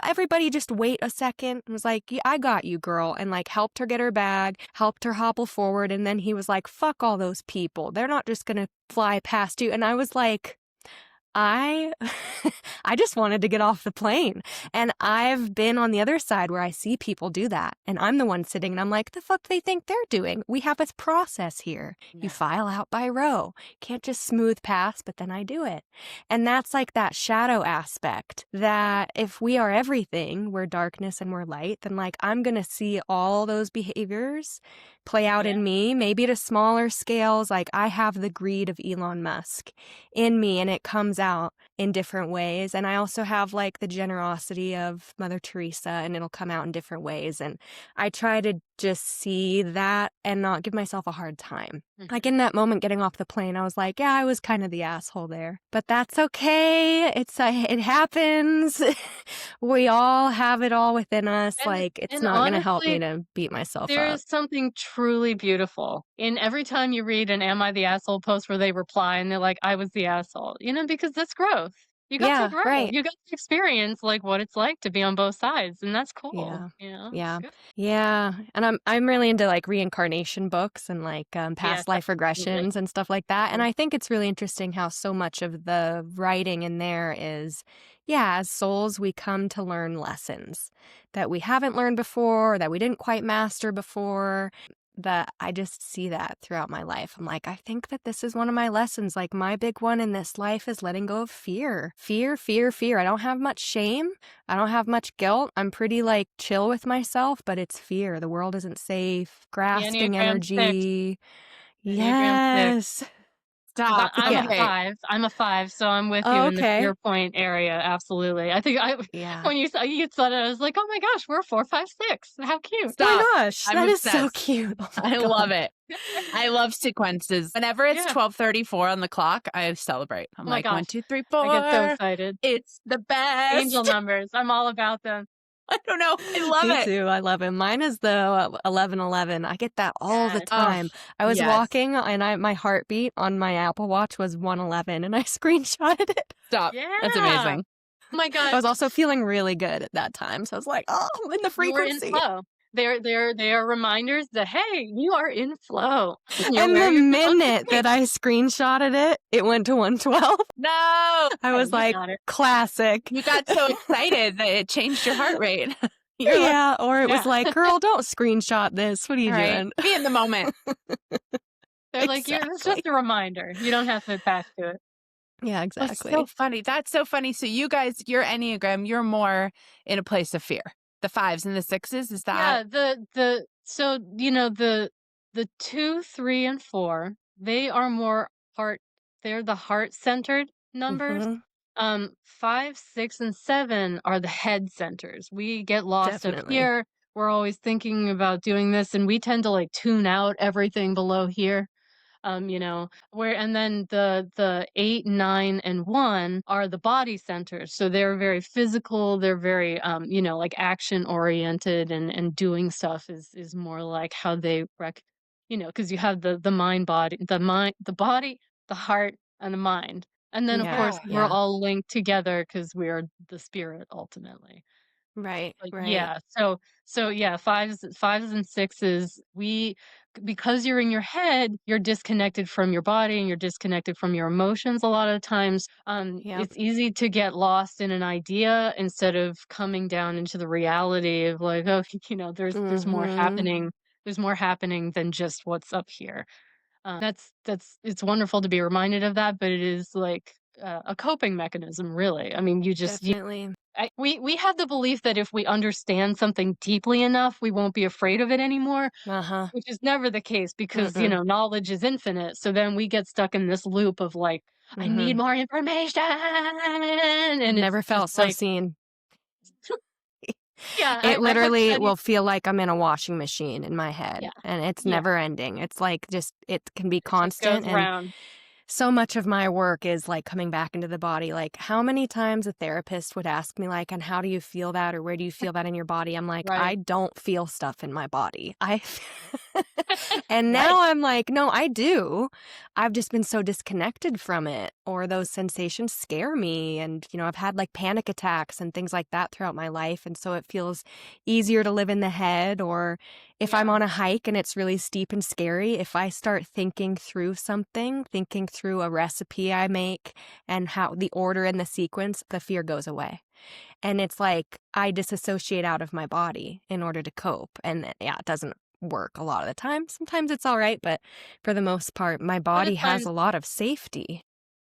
S1: everybody just wait a second. And was like, yeah, I got you, girl. And like helped her get her bag, helped her hobble forward. And then he was like, fuck all those people. They're not just going to fly past you. And I was like, I I just wanted to get off the plane. And I've been on the other side where I see people do that. And I'm the one sitting and I'm like, the fuck they think they're doing? We have a process here. You file out by row. Can't just smooth past, but then I do it. And that's like that shadow aspect that if we are everything, we're darkness and we're light, then like I'm going to see all those behaviors play out
S3: Yeah.
S1: in me, maybe to smaller scales. Like I have the greed of Elon Musk in me and it comes out in different ways. And I also have like the generosity of Mother Teresa and it'll come out in different ways. And I try to just see that and not give myself a hard time. Like in that moment getting off the plane, I was like, yeah, I was kind of the asshole there, but that's okay. It happens. We all have it all within us.
S3: And
S1: Like it's
S3: and
S1: not going to help me
S3: honestly,
S1: to beat myself
S3: there
S1: up.
S3: is something truly beautiful in every time you read an "Am I the asshole?" post where they reply and they're like, "I was the asshole," because that's growth. You got to
S1: Yeah,
S3: grow.
S1: right.
S3: You got to experience like what it's like to be on both sides, and that's cool.
S1: Yeah.
S3: It's
S1: Yeah.
S3: good.
S1: Yeah. And I'm really into like reincarnation books and like
S3: Yes,
S1: past life
S3: absolutely.
S1: regressions and stuff like that. And
S3: Mm.
S1: I think it's really interesting how so much of the writing in there is, yeah, as souls, we come to learn lessons that we haven't learned before, that we didn't quite master before. that I just see that throughout my life. I'm like, I think that this is one of my lessons. Like, my big one in this life is letting go of fear. Fear, fear, fear. I don't have much shame. I don't have much guilt. I'm pretty like chill with myself, but it's fear. The world isn't safe.
S3: The
S1: Grasping
S3: Enneagram 6.
S1: energy.
S3: The Enneagram 6.
S1: Yes.
S3: Because
S2: Stop.
S3: I'm a
S2: Okay.
S3: 5. I'm a 5, so I'm with you
S1: Oh,
S3: in the
S1: okay.
S3: fear point area. Absolutely. I think
S1: Yeah.
S3: when you said it, I was like, oh my gosh, we're 4, 5, 6. How cute.
S1: Oh
S2: Stop.
S1: my gosh,
S2: I'm
S1: that is so
S2: obsessed.
S1: cute. Oh my
S2: I love
S1: God.
S2: it. I love sequences. Whenever it's
S3: Yeah.
S2: 12:34 on the clock, I celebrate. I'm
S3: Oh my
S2: like, 1,
S3: gosh.
S2: 2, 3,
S3: I get so
S2: 4.
S3: excited.
S2: It's the
S3: Angel
S2: best.
S3: numbers. I'm all about them.
S2: I don't know. I love
S1: Me
S2: it.
S1: too. I love him. Mine is the 1111. I get that all the
S3: Yes.
S2: Oh,
S1: time. I was
S2: yes.
S1: walking and my heartbeat on my Apple Watch was 111 and I screenshotted it.
S2: Stop. That's
S3: Yeah.
S2: amazing.
S3: Oh my
S1: I
S3: gosh.
S1: was also feeling really good at that time. So I was like, oh, I'm in the
S3: You were in
S1: frequency.
S3: flow. They are reminders that, hey, you are in flow. You're
S1: And
S3: where
S1: the
S3: you're supposed to
S1: minute
S3: be.
S1: that I screenshotted it, it went to 112.
S2: No.
S1: I
S3: Hey,
S1: was
S3: you
S1: like,
S3: got it.
S1: classic.
S2: You got so excited that it changed your heart rate. You're like,
S1: Yeah. Or it was
S3: Yeah.
S1: like, girl, don't screenshot this. What are you
S2: all right,
S1: doing?
S2: be in the moment.
S3: They're like, it's just
S1: Exactly.
S3: a reminder. You don't have to attach to it.
S1: Yeah,
S2: That's
S1: exactly.
S2: so funny. That's so funny. So you guys, your Enneagram, you're more in a place of fear. The 5s and the 6s, is that?
S3: Yeah, so the 2, 3, and 4, they are more heart. They're the heart-centered numbers.
S1: Hmm.
S3: 5, 6, and 7 are the head centers. We get lost up
S1: Definitely.
S3: here. We're always thinking about doing this, and we tend to like tune out everything below here. Where and then the 8, 9, and 1 are the body centers. So they're very physical, they're very like action oriented, and doing stuff is more like how they because you have the mind body, the body, the heart, and the mind. And then of
S1: Yeah.
S3: course
S2: Yeah.
S3: we're
S1: Yeah.
S3: all linked together because we are the spirit ultimately.
S1: Right.
S3: But
S1: Right.
S3: yeah, so yeah, fives and sixes, because you're in your head, you're disconnected from your body and you're disconnected from your emotions a lot of times.
S1: Yep.
S3: It's easy to get lost in an idea instead of coming down into the reality of like, oh, there's more
S1: Hmm.
S3: happening. There's more happening than just what's up here. That's it's wonderful to be reminded of that, but it is like a coping mechanism, really. I mean,
S1: Definitely.
S3: we have the belief that if we understand something deeply enough, we won't be afraid of it anymore,
S1: Uh-huh.
S3: which is never the case because,
S1: Mm-mm.
S3: knowledge is infinite. So then we get stuck in this loop of like, I need
S1: Mm-hmm.
S3: more information.
S1: I've
S3: And it's
S1: never
S3: just
S1: felt so
S3: like,
S1: seen.
S3: yeah,
S1: It
S3: I have
S1: literally
S3: studied.
S1: will feel like I'm in a washing machine in my head,
S3: Yeah.
S1: and it's
S3: Yeah.
S1: never ending. It's like just it can be
S3: It just goes
S1: constant, and
S3: round.
S1: so much of my work is like coming back into the body. Like, how many times a therapist would ask me like, and how do you feel that, or where do you feel that in your body? I'm like,
S3: Right.
S1: I don't feel stuff in my body. And
S3: Right.
S1: now I'm like, no, I do. I've just been so disconnected from it, or those sensations scare me. And, I've had like panic attacks and things like that throughout my life. And so it feels easier to live in the head. Or if I'm
S3: Yeah.
S1: on a hike and it's really steep and scary, if I start thinking through something, thinking through a recipe I make and how the order and the sequence, the fear goes away. And it's like I disassociate out of my body in order to cope. And yeah, it doesn't work a lot of the time. Sometimes it's all right, but for the most part, my
S3: A lot of
S1: body has
S3: times,
S1: a lot of safety.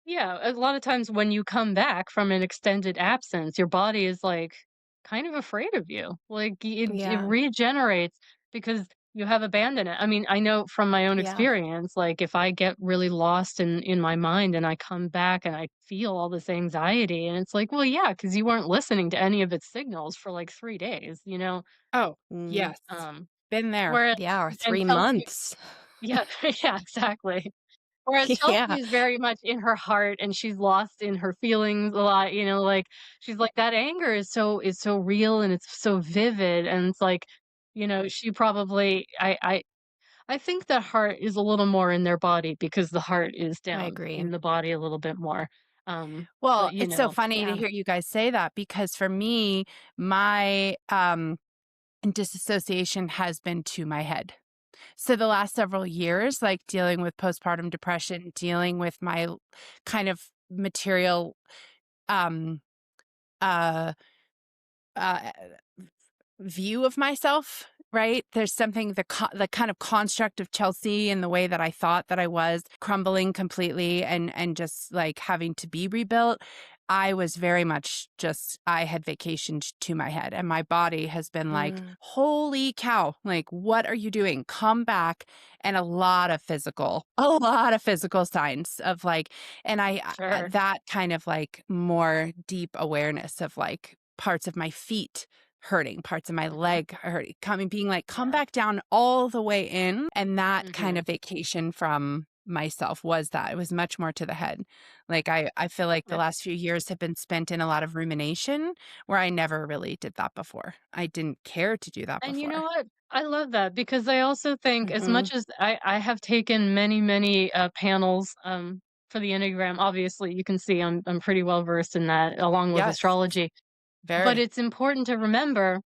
S3: yeah, a lot of times when you come back from an extended absence, your body is like kind of afraid of you. Like it
S1: Yeah.
S3: regenerates because you have abandoned it. I mean, I know from my own
S1: Yeah.
S3: experience, like if I get really lost in my mind and I come back and I feel all this anxiety and it's like, well, yeah, because you weren't listening to any of its signals for like 3 days.
S2: Oh,
S1: Mm,
S2: yes.
S3: Um,
S2: Been there.
S3: whereas
S1: yeah. Or
S3: and
S1: 3 months.
S3: yeah, yeah, exactly. Whereas
S1: Yeah.
S3: Chelsea is very much in her heart and she's lost in her feelings a lot, like she's like that anger is so real and it's so vivid and it's like, she probably I think that heart is a little more in their body because the heart is
S1: I
S3: down
S1: agree.
S3: in the body a little bit more.
S2: Well,
S3: But
S2: it's so funny to
S1: Yeah.
S2: hear you guys say that because for me, my disassociation has been to my head. So the last several years, like dealing with postpartum depression, dealing with my kind of material um uh uh view of myself, right? There's something, the kind of construct of Chelsea and the way that I thought that I was crumbling completely and just like having to be rebuilt. I was very much just, I had vacationed to my head, and my body has been like, holy cow, like, what are you doing? Come back. And a lot of physical signs of like, and
S3: Sure.
S2: that kind of like more deep awareness of like parts of my feet hurting, parts of my
S3: Mhm.
S2: leg hurting, being like, come
S3: Yeah.
S2: back down all the way in. And that kind
S3: Mhm.
S2: of vacation from myself was that it was much more to the head. Like I feel like the
S3: Yeah.
S2: last few years have been spent in a lot of rumination where I never really did that before. I didn't care to do that
S3: And you know
S2: before.
S3: what? I love that because I also think as
S2: Hmm.
S3: much as I have taken many, many panels for the Enneagram, obviously you can see I'm pretty well versed in that along with
S2: Yes,
S3: astrology. But
S2: very.
S3: it's important to remember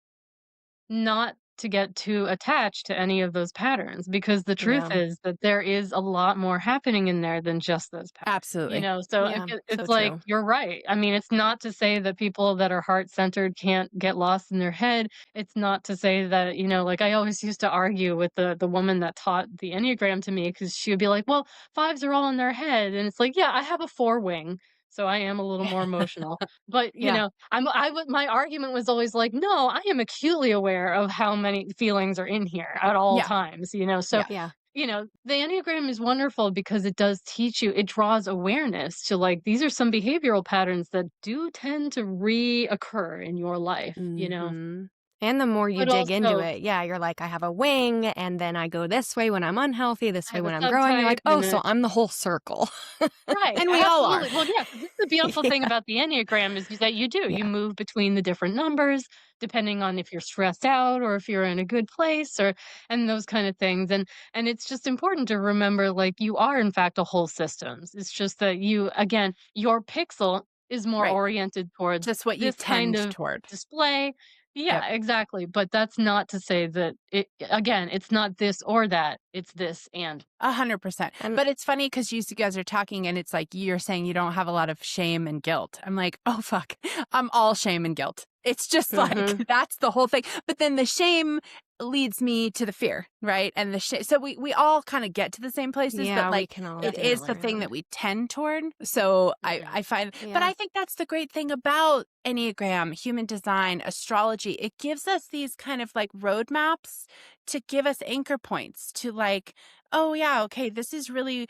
S3: not to get too attached to any of those patterns because the truth
S1: Yeah.
S3: is that there is a lot more happening in there than just those patterns. You
S2: Absolutely.
S3: know, so
S1: Yeah. So
S3: it's like
S1: true.
S3: you're right. I mean, it's not to say that people that are heart centered can't get lost in their head. It's not to say that, you know, like I always used to argue with the woman that taught the Enneagram to me because she would be like, well, fives are all in their head. And it's like, yeah, I have a four wing. So I am a little more emotional. But, you
S1: Yeah.
S3: know, my argument was always like, "No, I am acutely aware of how many feelings are in here at all
S2: Yeah.
S3: times," you know? So,
S2: Yeah.
S1: Yeah.
S3: you know, the Enneagram is wonderful because it does teach you it draws awareness to, like, these are some behavioral patterns that do tend to reoccur in your life, you know?
S1: And the more you
S3: But
S1: dig into
S3: also,
S1: it, yeah, you're like, I have a wing, and then I go this way when I'm unhealthy, this
S3: I
S1: way
S3: have a
S1: when I'm growing. You're
S3: subtype
S1: like,
S3: and
S1: oh, so I'm the whole circle.
S3: right,
S1: And we all are.
S3: absolutely. Well, yeah, 'cause this is the beautiful thing
S1: Yeah.
S3: about the Enneagram is that you do. You
S1: Yeah.
S3: move between the different numbers depending on if you're stressed out or if you're in a good place or and those kind of things. And it's just important to remember like you are in fact a whole systems. It's just that you again, your pixel is more
S2: Right.
S3: oriented towards
S2: Just what you
S3: this kind
S2: tend
S3: of
S2: toward.
S3: display.
S2: Yep.
S3: Yeah, exactly. But that's not to say that it again, it's not this or that. It's this and
S2: 100%.
S1: And
S2: But it's funny because you guys are talking and it's like you're saying you don't have a lot of shame and guilt. I'm like, oh, fuck. I'm all shame and guilt. It's just like
S1: mhm.
S2: that's the whole thing. But then the shame leads me to the fear, right? And the shame. So we all kind of get to the same places, but
S1: Yeah, we
S2: like
S1: can all
S2: it
S1: dance
S2: is
S3: definitely.
S2: the thing
S1: around.
S2: that we tend toward. So
S3: Mhm.
S2: I find, but
S1: Yeah.
S2: I think that's the great thing about Enneagram, human design, astrology. It gives us these kind of like roadmaps to give us anchor points to like, oh, yeah, okay, this is really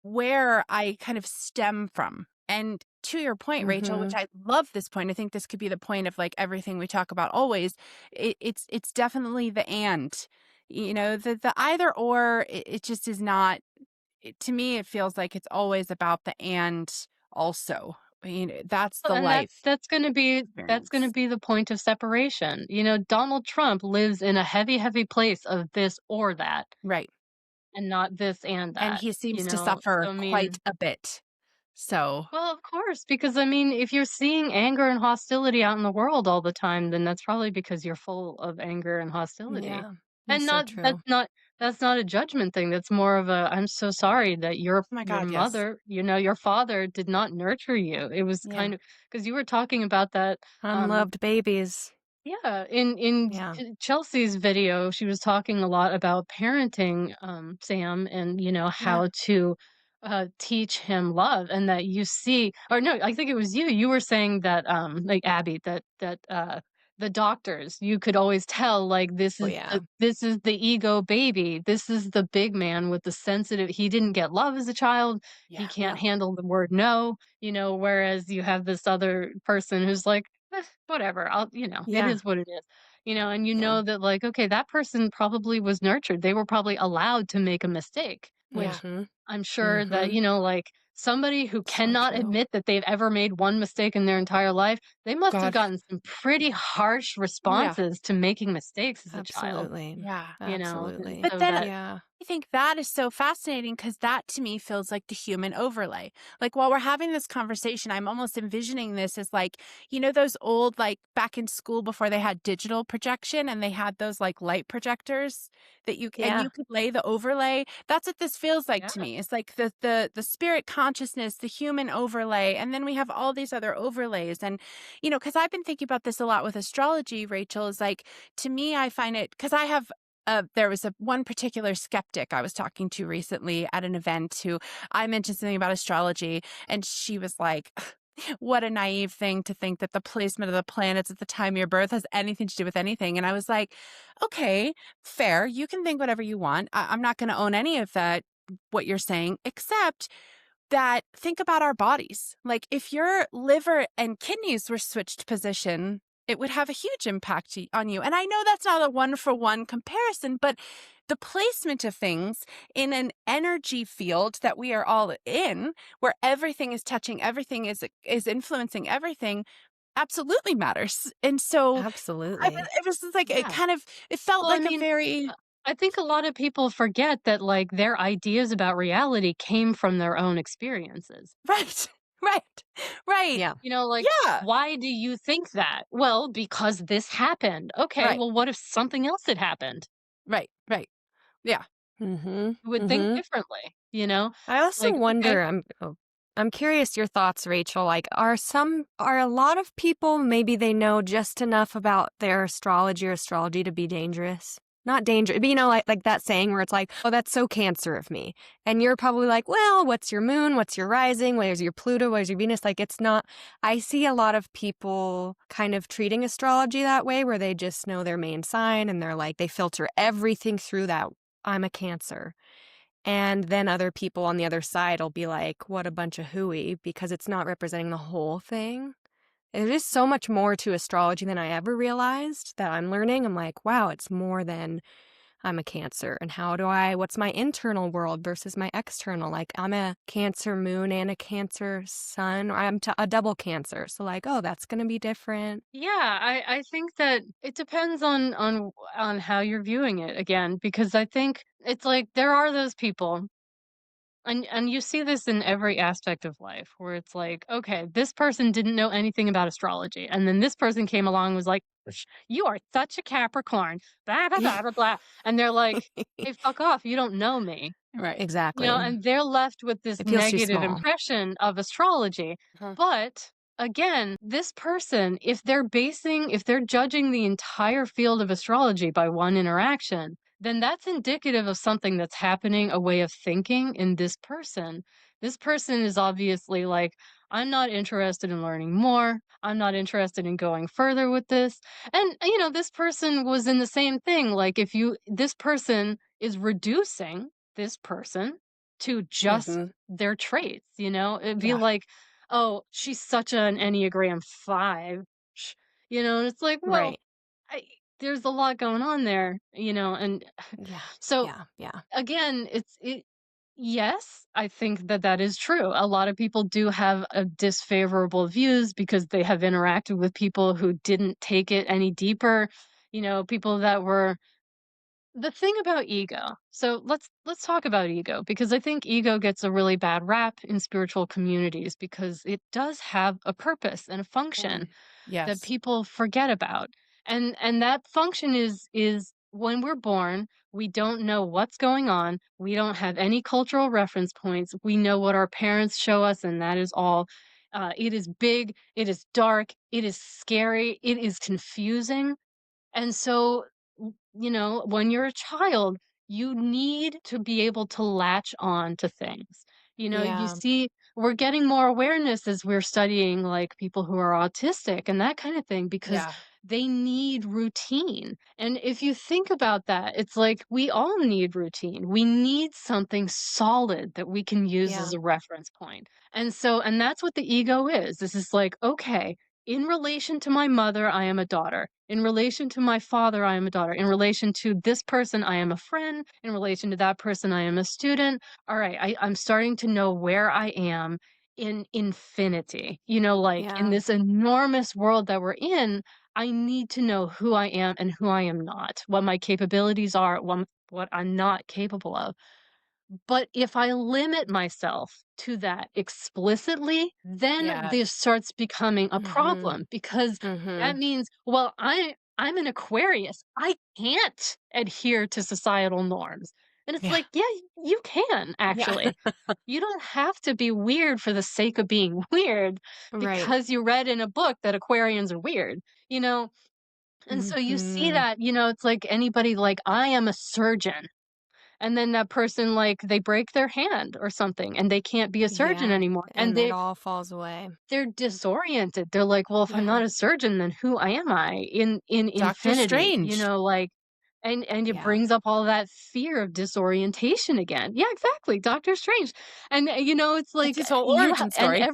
S2: where I kind of stem from. And to your point, Rachel, which
S1: Mhm.
S2: I love this point, I think this could be the point of like everything we talk about always. It's definitely the and, the either or. It just is not. To me, it feels like it's always about the and also. That's
S3: Well,
S2: the
S3: and
S2: life
S3: that's gonna
S2: experience,
S3: be the point of separation. You know, Donald Trump lives in a heavy, heavy place of this or that,
S2: right?
S3: and not this and
S2: And
S3: that,
S2: he
S3: you
S2: seems to
S3: know?
S2: suffer
S3: So, I
S2: quite
S3: mean
S2: a bit. So,
S3: well, of course, because, I mean, if you're seeing anger and hostility out in the world all the time, then that's probably because you're full of anger and hostility.
S1: Yeah. That's
S3: And
S1: so
S3: not
S1: true.
S3: that's not a judgment thing, that's more of a, "I'm so sorry that
S2: oh my
S3: your
S2: God, yes.
S3: mother, you know, your father did not nurture you." It was
S1: Yeah.
S3: kind of because you were talking about that, um
S1: Unloved babies.
S3: yeah, in
S1: Yeah.
S3: Chelsea's video, she was talking a lot about parenting, Sam, and you know
S2: Yeah.
S3: how to teach him love, and that you see, or no, I think it was you. You were saying that, like Abby, that the doctors, you could always tell, like
S1: Oh, yeah.
S3: this is the ego baby. This is the big man with the sensitive. He didn't get love as a child. He
S2: Yeah.
S3: can't
S1: No.
S3: handle the word no. You know, whereas you have this other person who's like whatever. I'll, you know, it
S1: Yeah.
S3: is what it is. You know, and you
S1: Yeah.
S3: know that like, okay, that person probably was nurtured. They were probably allowed to make a mistake,
S2: Yeah.
S3: which
S1: Mhm.
S3: I'm sure that,
S1: Mhm.
S3: you know, like somebody who
S1: So
S3: cannot
S1: true.
S3: admit that they've ever made one mistake in their entire life, they must have
S2: God.
S3: gotten some pretty harsh
S2: Oh, yeah.
S3: responses to making mistakes as a child,
S1: Absolutely.
S2: Yeah.
S3: you know, and
S1: Absolutely.
S2: But
S3: so
S2: then
S3: that
S1: Yeah.
S2: I think that is so fascinating because that to me feels like the human overlay. Like while we're having this conversation, I'm almost envisioning this as like, those old, like back in school before they had digital projection and they had those like light projectors that and
S1: Yeah,
S2: you could lay the overlay. That's what this feels like
S3: Yeah.
S2: to me. It's like the spirit consciousness, the human overlay. And then we have all these other overlays. And, because I've been thinking about this a lot with astrology, Rachel, is like, to me, I find it because there was one particular skeptic I was talking to recently at an event who I mentioned something about astrology, and she was like, what a naive thing to think that the placement of the planets at the time of your birth has anything to do with anything. And I was like, okay, fair. You can think whatever you want. I'm not going to own any of that, what you're saying, except that think about our bodies. Like if your liver and kidneys were switched position, it would have a huge impact on you. And I know that's not a one-for-one comparison, but the placement of things in an energy field that we are all in, where everything is touching, everything is influencing everything, absolutely matters. And so
S1: absolutely.
S2: it was just like
S3: Yeah.
S2: it felt
S3: Well, I
S2: like a
S3: mean,
S2: very
S3: I think a lot of people forget that like their ideas about reality came from their own experiences.
S2: right, right, right.
S1: Yeah,
S3: Like,
S2: Yeah,
S3: why do you think that? Well, because this happened. Okay,
S2: right,
S3: well, what if something else had happened?
S2: right, right. Yeah.
S1: mhm,
S3: You would think
S1: mhm.
S3: differently?
S1: I also
S3: Like, okay,
S1: wonder, I'm curious your thoughts, Rachel. Like, are a lot of people, maybe they know just enough about their astrology or astrology to be dangerous? Not dangerous, but like that saying where it's like, oh, that's so Cancer of me. And you're probably like, well, what's your moon? What's your rising? Where's your Pluto? Where's your Venus? Like, it's not, I see a lot of people kind of treating astrology that way, where they just know their main sign and they're like, they filter everything through that. I'm a Cancer. And then other people on the other side will be like, what a bunch of hooey, because it's not representing the whole thing. There's just so much more to astrology than I ever realized that I'm learning. I'm like, wow, it's more than I'm a Cancer. And what's my internal world versus my external? Like, I'm a Cancer moon and a Cancer sun, or a double Cancer. So, like, oh, that's going to be different.
S3: yeah, I think that it depends on how you're viewing it again, because I think it's like there are those people. And you see this in every aspect of life where it's like, okay, this person didn't know anything about astrology. And then this person came along and was like, You are such a Capricorn, blah, blah, blah, blah, blah. And they're like, hey, fuck off. You don't know me.
S2: Right.
S1: Exactly.
S3: And they're left with this
S1: It feels too
S3: negative
S1: small.
S3: impression of astrology.
S2: Huh.
S3: But again, this person, if they're judging the entire field of astrology by one interaction, then that's indicative of something that's happening, a way of thinking in this person. This person is obviously like, I'm not interested in learning more. I'm not interested in going further with this. And, this person was in the same thing. Like, this person is reducing this person to just
S2: Hmm.
S3: their traits, it'd be
S2: Yeah.
S3: like, oh, she's such an Enneagram 5, sh- and it's like, well,
S1: Right.
S3: I, there's a lot going on there, and
S1: Yeah.
S3: so
S1: Yeah. Yeah.
S3: again, yes, I think that that is true. A lot of people do have disfavorable views because they have interacted with people who didn't take it any deeper, people that were the thing about ego. So let's talk about ego, because I think ego gets a really bad rap in spiritual communities because it does have a purpose and a function
S2: Mm.
S3: that
S2: Yes.
S3: people forget about. And that function is when we're born, we don't know what's going on. We don't have any cultural reference points. We know what our parents show us, and that is all. It is big, it is dark, it is scary, it is confusing, and so, when you're a child, you need to be able to latch on to things. You
S1: Yeah.
S3: see, we're getting more awareness as we're studying like people who are autistic and that kind of thing because
S2: Yeah.
S3: they need routine. And if you think about that, it's like we all need routine. We need something solid that we can use
S1: Yeah.
S3: as a reference point. And that's what the ego is. This is like, okay, in relation to my mother, I am a daughter. In relation to my father, I am a daughter. In relation to this person, I am a friend. In relation to that person, I am a student. All right, I'm starting to know where I am in infinity. Like in
S1: Yeah.
S3: this enormous world that we're in, I need to know who I am and who I am not, what my capabilities are, what I'm not capable of. But if I limit myself to that explicitly, then this
S2: Yes.
S3: starts becoming a
S1: Mhm.
S3: problem because that
S1: Mhm.
S3: means, well, I'm an Aquarius. I can't adhere to societal norms. And it's
S2: Yeah.
S3: like, yeah, you can
S2: Yeah.
S3: actually. You don't have to be weird for the sake of being weird
S1: Right.
S3: because you read in a book that Aquarians are weird, you know? And so you see
S1: Mhm.
S3: that, it's like anybody like, I am a surgeon. And then that person, like, they break their hand or something and they can't be a surgeon
S1: Yeah,
S3: anymore. And
S1: and it all falls away.
S3: they're disoriented. They're like, "Well, if I'm
S1: Yeah.
S3: not a surgeon, then who am I in
S2: Doctor
S3: infinity?"
S2: Strange.
S3: Like, and it
S1: Yeah.
S3: brings up all that fear of disorientation again. Yeah, exactly, Doctor Strange. And, it's
S2: That's
S3: like,
S2: his whole
S3: you ha
S2: origin
S3: and
S2: story.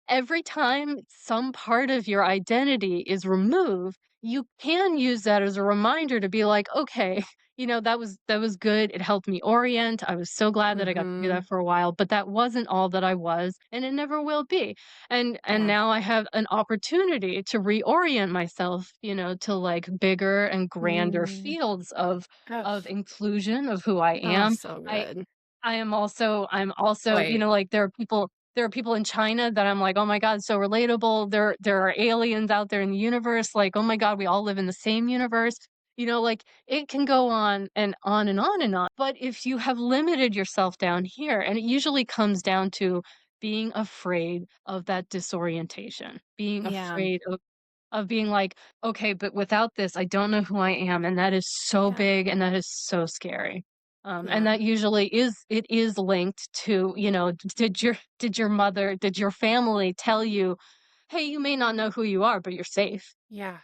S3: every time some part of your identity is removed, you can use that as a reminder to be like, "Okay, that was good. It helped me orient. I was so glad that I got to do that
S1: Mhm.
S3: for a while, but that wasn't all that I was, and it never will be." And
S1: Yeah.
S3: now I have an opportunity to reorient myself, to like bigger and grander
S1: Mm.
S3: fields
S2: Oh,
S3: of inclusion of who I
S1: Oh,
S3: am.
S1: so
S3: I
S1: good.
S3: I'm also,
S2: boy.
S3: like there are people in China that I'm like, "Oh my god, so relatable." There are aliens out there in the universe, like, "Oh my god, we all live in the same universe." Like, it can go on and on and on and on. But if you have limited yourself down here, and it usually comes down to being afraid of that disorientation, being
S1: Yeah.
S3: afraid of being like, "Okay, but without this, I don't know who I am," and that is so
S1: Yeah.
S3: big and that is so scary. And
S1: Yeah.
S3: that usually is linked to, did your family tell you, "Hey, you may not know who you are, but you're safe."
S2: Yeah.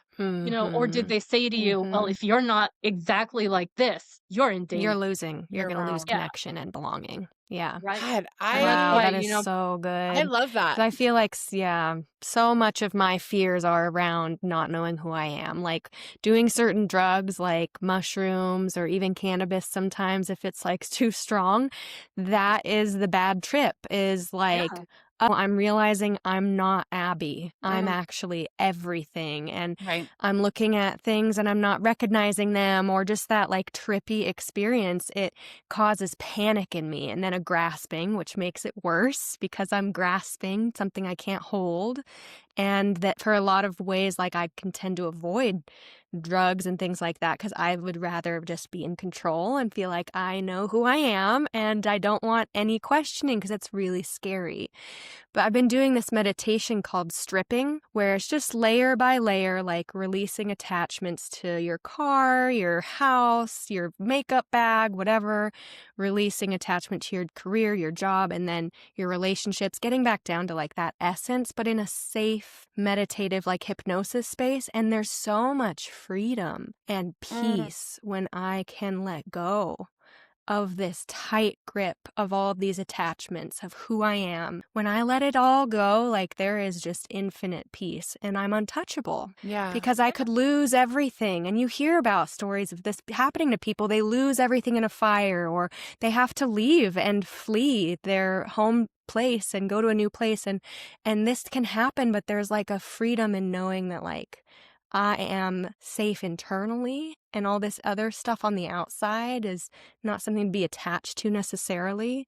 S3: Or did
S1: Mhm.
S3: they say to you, "Well,
S1: Mhm.
S3: if you're not exactly like this, you're in
S1: You're
S3: danger."
S1: losing. You're
S2: You're
S1: gonna lose
S2: wrong.
S3: Yeah,
S1: connection and belonging. Yeah.
S3: right.
S2: God,
S3: And that's
S1: Wow,
S3: why,
S1: that is so
S2: I
S1: good.
S2: love
S1: Because
S2: that.
S1: I feel like, yeah, so much of my fears are around not knowing who I am. Like doing certain drugs like mushrooms or even cannabis sometimes if it's like too strong, that is the bad trip, is like,
S3: yeah.
S1: oh, I'm realizing I'm not Abby. I'm
S3: Mm,
S1: actually everything. And
S2: Right.
S1: I'm looking at things and I'm not recognizing them, or just that like trippy experience. It causes panic in me and then a grasping, which makes it worse because I'm grasping something I can't hold. And that for a lot of ways, like I can tend to avoid drugs and things like that because I would rather just be in control and feel like I know who I am and I don't want any questioning because it's really scary. But I've been doing this meditation called stripping, where it's just layer by layer, like releasing attachments to your car, your house, your makeup bag, whatever, releasing attachment to your career, your job, and then your relationships, getting back down to like that essence, but in a safe, meditative, like hypnosis space. And there's so much freedom and
S2: Mm,
S1: peace when I can let go of this tight grip of all of these attachments of who I am. When I let it all go, like there is just infinite peace and I'm untouchable
S2: yeah.
S1: because I could lose everything. And you hear about stories of this happening to people. They lose everything in a fire or they have to leave and flee their home place and go to a new place. And this can happen, but there's like a freedom in knowing that like I am safe internally and all this other stuff on the outside is not something to be attached to necessarily.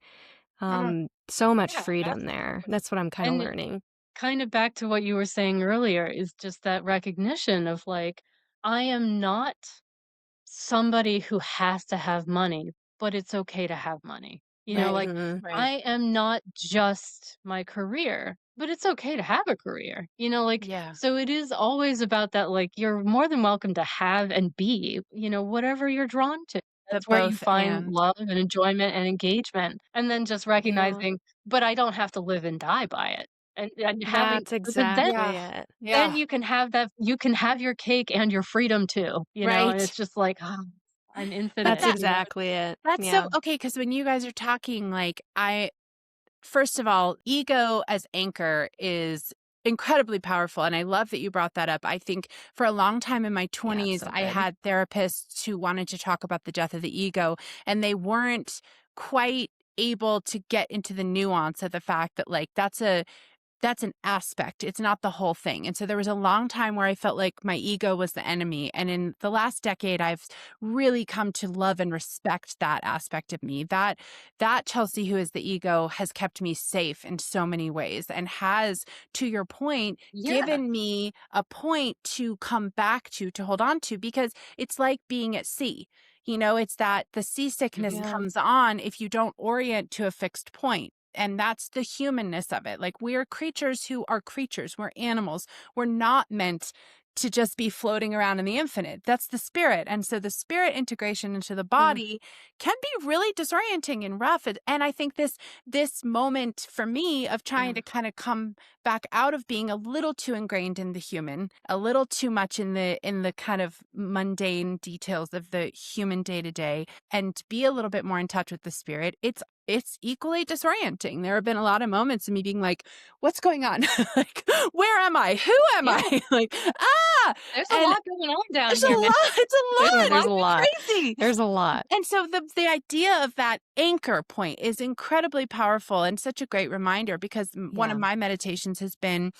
S2: Mm,
S1: So much
S3: Yeah,
S1: freedom there.
S3: absolutely.
S1: That's what I'm kind of
S3: And
S1: learning.
S3: kind of back to what you were saying earlier is just that recognition of like, I am not somebody who has to have money, but it's okay to have money.
S2: right.
S3: Like,
S1: Mhm.
S2: Right.
S3: I am not just my career, but it's okay to have a career.
S2: Yeah.
S3: So it is always about that, like, you're more than welcome to have and be, whatever you're drawn to.
S2: The
S3: That's where you
S2: both
S3: find
S2: and.
S3: love and enjoyment and engagement. And then just
S1: Yeah.
S3: recognizing, but I don't have to live and die by it. And having,
S1: That's
S3: but then
S1: exactly
S2: Yeah.
S1: it.
S3: then
S2: Yeah.
S3: you can have your cake and your freedom too, and
S2: Right.
S3: it's just like, "Ah, I'm
S1: That's
S3: infinite,"
S2: That
S1: exactly it.
S2: that's so
S1: Yeah.
S2: okay because when you guys are talking, like I first of all, ego as anchor is incredibly powerful. And I love that you brought that up. I think for a long time in my
S1: Yeah, it's
S2: 20s,
S1: so
S2: I
S1: good.
S2: had therapists who wanted to talk about the death of the ego, and they weren't quite able to get into the nuance of the fact that, like, that's an aspect. It's not the whole thing. And so there was a long time where I felt like my ego was the enemy. And in the last decade, I've really come to love and respect that aspect of me. That Chelsea, who is the ego, has kept me safe in so many ways and has, to your point,
S3: Yeah.
S2: given me a point to come back to hold on to, because it's like being at sea. It's that the seasickness
S3: Mhm.
S1: Yeah.
S2: comes on if you don't orient to a fixed point. And that's the humanness of it. Like, we're creatures who are creatures. We're animals. We're not meant to just be floating around in the infinite. That's the spirit. And so the spirit integration into the
S1: Mm.
S2: body can be really disorienting and rough. And I think this moment for me of trying
S1: Yeah.
S2: to kind of come back out of being a little too ingrained in the human, a little too much in the kind of mundane details of the human day to day, and be a little bit more in touch with the spirit, it's equally disorienting. There have been a lot of moments of me being like, what's going on? Like, where am I? Who am
S3: Yeah.
S2: I? Like, ah,
S3: There's a
S2: and
S3: lot going on down
S2: there's a
S3: here.
S2: lot. It's a lot.
S1: There's a
S2: Drives me
S1: lot.
S2: crazy.
S1: There's a lot.
S2: And so the idea of that anchor point is incredibly powerful and such a great reminder, because one of
S1: Yeah.
S2: my meditations has been,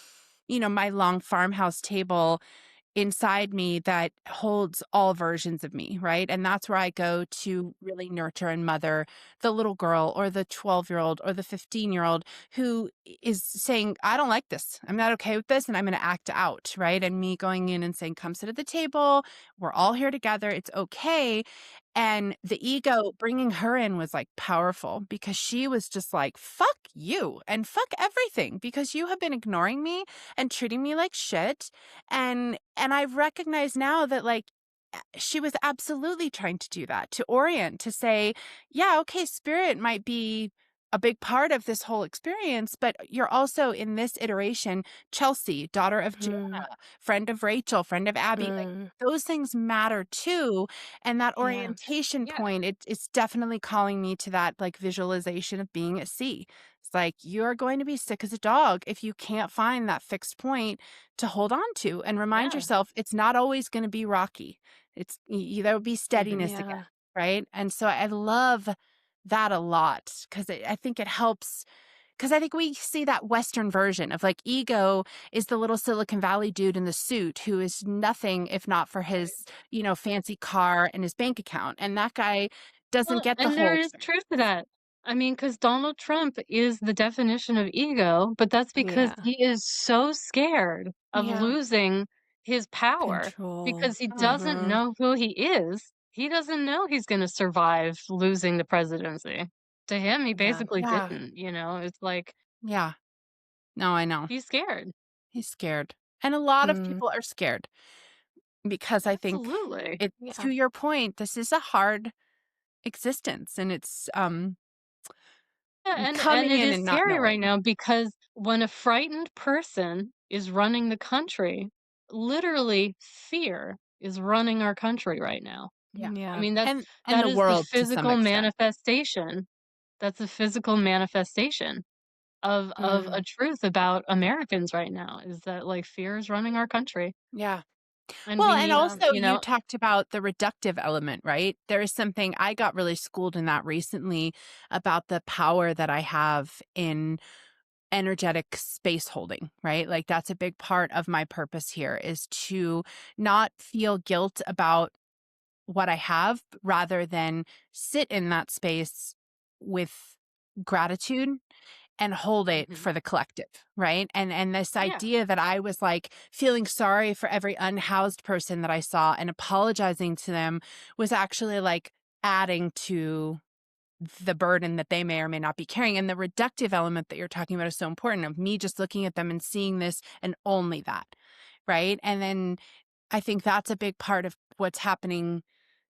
S2: my long farmhouse table inside me that holds all versions of me, right? And that's where I go to really nurture and mother the little girl or the 12-year-old or the 15-year-old who is saying, I don't like this. I'm not okay with this. And I'm going to act out, right? And me going in and saying, come sit at the table. We're all here together. It's okay. And the ego bringing her in was like powerful, because she was just like, fuck you and fuck everything, because you have been ignoring me and treating me like shit. And I've recognized now that, like, she was absolutely trying to do that, to orient, to say, yeah, okay, spirit might be a big part of this whole experience, but you're also in this iteration, Chelsea, daughter of Joanna,
S1: Mm.
S2: friend of Rachel, friend of Abby. Like,
S1: Mm.
S2: those things matter too. And that
S1: Yeah.
S2: orientation
S3: Yeah.
S2: point, it's definitely calling me to that, like, visualization of being at sea. It's like, you're going to be sick as a dog if you can't find that fixed point to hold on to, and remind
S3: Yeah.
S2: yourself it's not always going to be rocky. There will be
S3: Mhm.
S2: steadiness again,
S1: Yeah.
S2: right? And so I love that a lot, because I think it helps. Because I think we see that Western version of, like, ego is the little Silicon Valley dude in the suit who is nothing if not for his, fancy car and his bank account. And that guy doesn't
S3: Well,
S2: get the
S3: and there
S2: whole
S3: is
S2: thing.
S3: truth to that. I mean, because Donald Trump is the definition of ego, but that's because
S1: Yeah.
S3: he is so scared of
S1: Yeah.
S3: losing his power
S1: Control.
S3: because he doesn't
S1: Mm-hmm.
S3: know who he is. He doesn't know he's gonna survive losing the presidency. To him, he
S1: Yeah.
S3: basically
S2: Yeah.
S3: didn't, you know? It's like,
S2: Yeah. No, I know.
S3: he's scared.
S2: He's scared. And a lot of
S1: Mm.
S2: people are scared, because I think
S3: Absolutely.
S1: Yeah.
S2: to your point, this is a hard existence, and it's
S3: Yeah, and
S2: coming
S3: it
S2: in
S3: is
S2: and not
S3: scary right
S2: knowing.
S3: now because when a frightened person is running the country, literally fear is running our country right now.
S2: Yeah.
S3: I
S1: Yeah.
S3: mean,
S2: And
S3: that
S2: the
S3: is the
S2: world to some
S3: physical
S2: extent.
S3: manifestation. That's a physical manifestation of
S1: Mm.
S3: a truth about Americans right now, is that, like, fear is running our country,
S2: Yeah.
S3: and
S2: Well,
S3: we
S2: and
S3: need,
S1: Yeah.
S2: also
S3: you
S2: you
S3: know.
S2: talked about the reductive element, right? There is something I got really schooled in that recently, about the power that I have in energetic space holding, right? Like, that's a big part of my purpose here, is to not feel guilt about what I have, rather than sit in that space with gratitude and hold it
S3: Mhm.
S2: for the collective, right? And this
S3: Yeah.
S2: idea that I was, like, feeling sorry for every unhoused person that I saw and apologizing to them was actually, like, adding to the burden that they may or may not be carrying. And the reductive element that you're talking about is so important, of me just looking at them and seeing this and only that, right? And then I think that's a big part of what's happening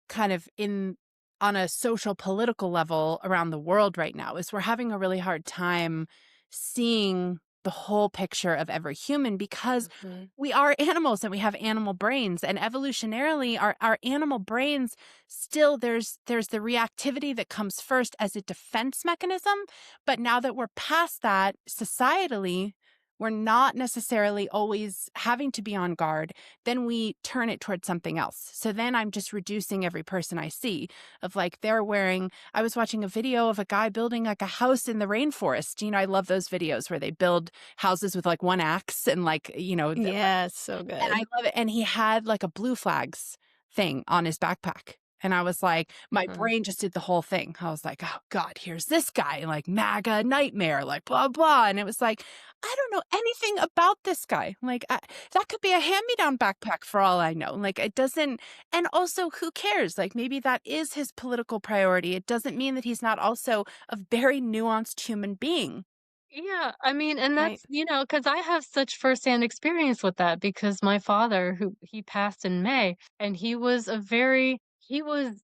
S2: kind of in on a social political level around the world right now, is we're having a really hard time seeing the whole picture of every human, because
S1: Mhm.
S2: we are animals and we have animal brains, and evolutionarily our animal brains still, there's the reactivity that comes first as a defense mechanism. But now that we're past that societally, we're not necessarily always having to be on guard, then we turn it towards something else. So then I'm just reducing every person I see of like I was watching a video of a guy building like a house in the rainforest. I love those videos where they build houses with like one axe and like,
S1: Yeah, so
S2: and I
S1: good.
S2: love it. And he had like a blue flags thing on his backpack. And I was like, my
S1: Uh-huh.
S2: brain just did the whole thing. I was like, oh God, here's this guy, like MAGA nightmare, like blah, blah. And it was like, I don't know anything about this guy. Like, that could be a hand-me-down backpack for all I know. Like, it doesn't, and also who cares? Like, maybe that is his political priority. It doesn't mean that he's not also a very nuanced human being.
S3: Yeah, I mean, and
S1: Right.
S3: that's, because I have such firsthand experience with that because my father, who he passed in May, and he was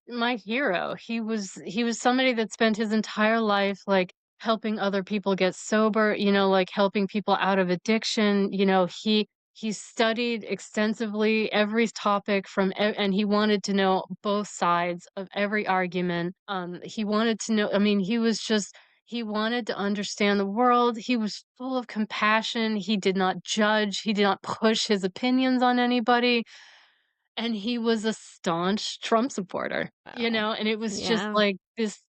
S3: my hero. He was somebody that spent his entire life like helping other people get sober, like helping people out of addiction. He studied extensively every topic and he wanted to know both sides of every argument. He wanted to know, I mean, he wanted to understand the world. He was full of compassion. He did not judge. He did not push his opinions on anybody. And he was a staunch Trump supporter,
S2: Wow.
S3: and it was just
S1: Yeah.
S3: like this,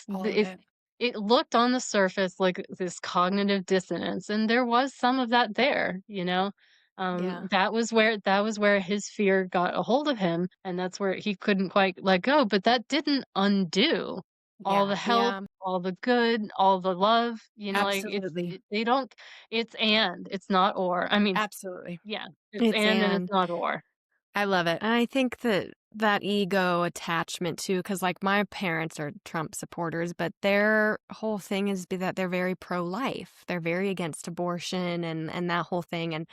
S2: All of it.
S3: it looked on the surface like this cognitive dissonance. And there was some of that there.
S1: Yeah.
S3: That was where his fear got a hold of him, and that's where he couldn't quite let go. But that didn't undo all the
S2: Yeah,
S3: help,
S1: Yeah.
S3: all the good, all the love. Like
S2: absolutely.
S3: they don't. It's not or. I mean,
S2: Absolutely.
S3: yeah, it's
S1: It's
S3: and it's
S1: and
S3: not or.
S2: I love it.
S1: And I think that ego attachment too, because like my parents are Trump supporters, but their whole thing is that they're very pro-life. They're very against abortion and that whole thing. And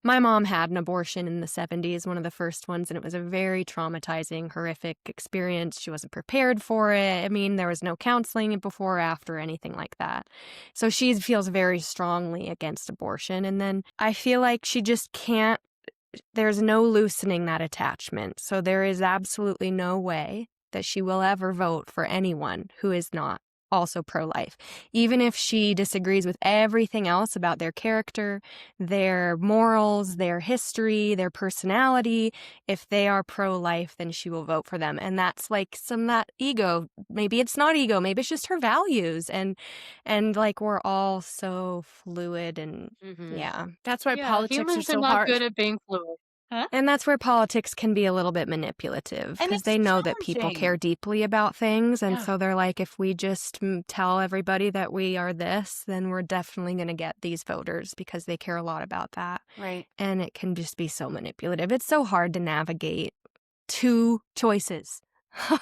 S1: my mom had an abortion in the 70s, one of the first ones, and it was a very traumatizing, horrific experience. She wasn't prepared for it. I mean, there was no counseling before or after, anything like that. So she feels very strongly against abortion. And then I feel like she just can't there's no loosening that attachment. So there is absolutely no way that she will ever vote for anyone who is not also pro-life. Even if she disagrees with everything else about their character, their morals, their history, their personality, if they are pro-life, then she will vote for them. And that's like some of that ego. Maybe it's not ego, maybe it's just her values. And like we're all so fluid and
S3: Mhm.
S1: yeah.
S2: That's why
S3: Yeah,
S2: politics are
S3: humans are
S2: so
S3: not
S2: hard.
S3: good at being fluid. Huh?
S1: And that's where politics can be a little bit manipulative
S2: And
S1: because
S2: it's
S1: they know that people care
S2: challenging.
S1: deeply about things. And
S2: Yeah.
S1: so they're like, if we just tell everybody that we are this, then we're definitely going to get these voters because they care a lot about that.
S2: Right.
S1: And it can just be so manipulative. It's so hard to navigate two choices,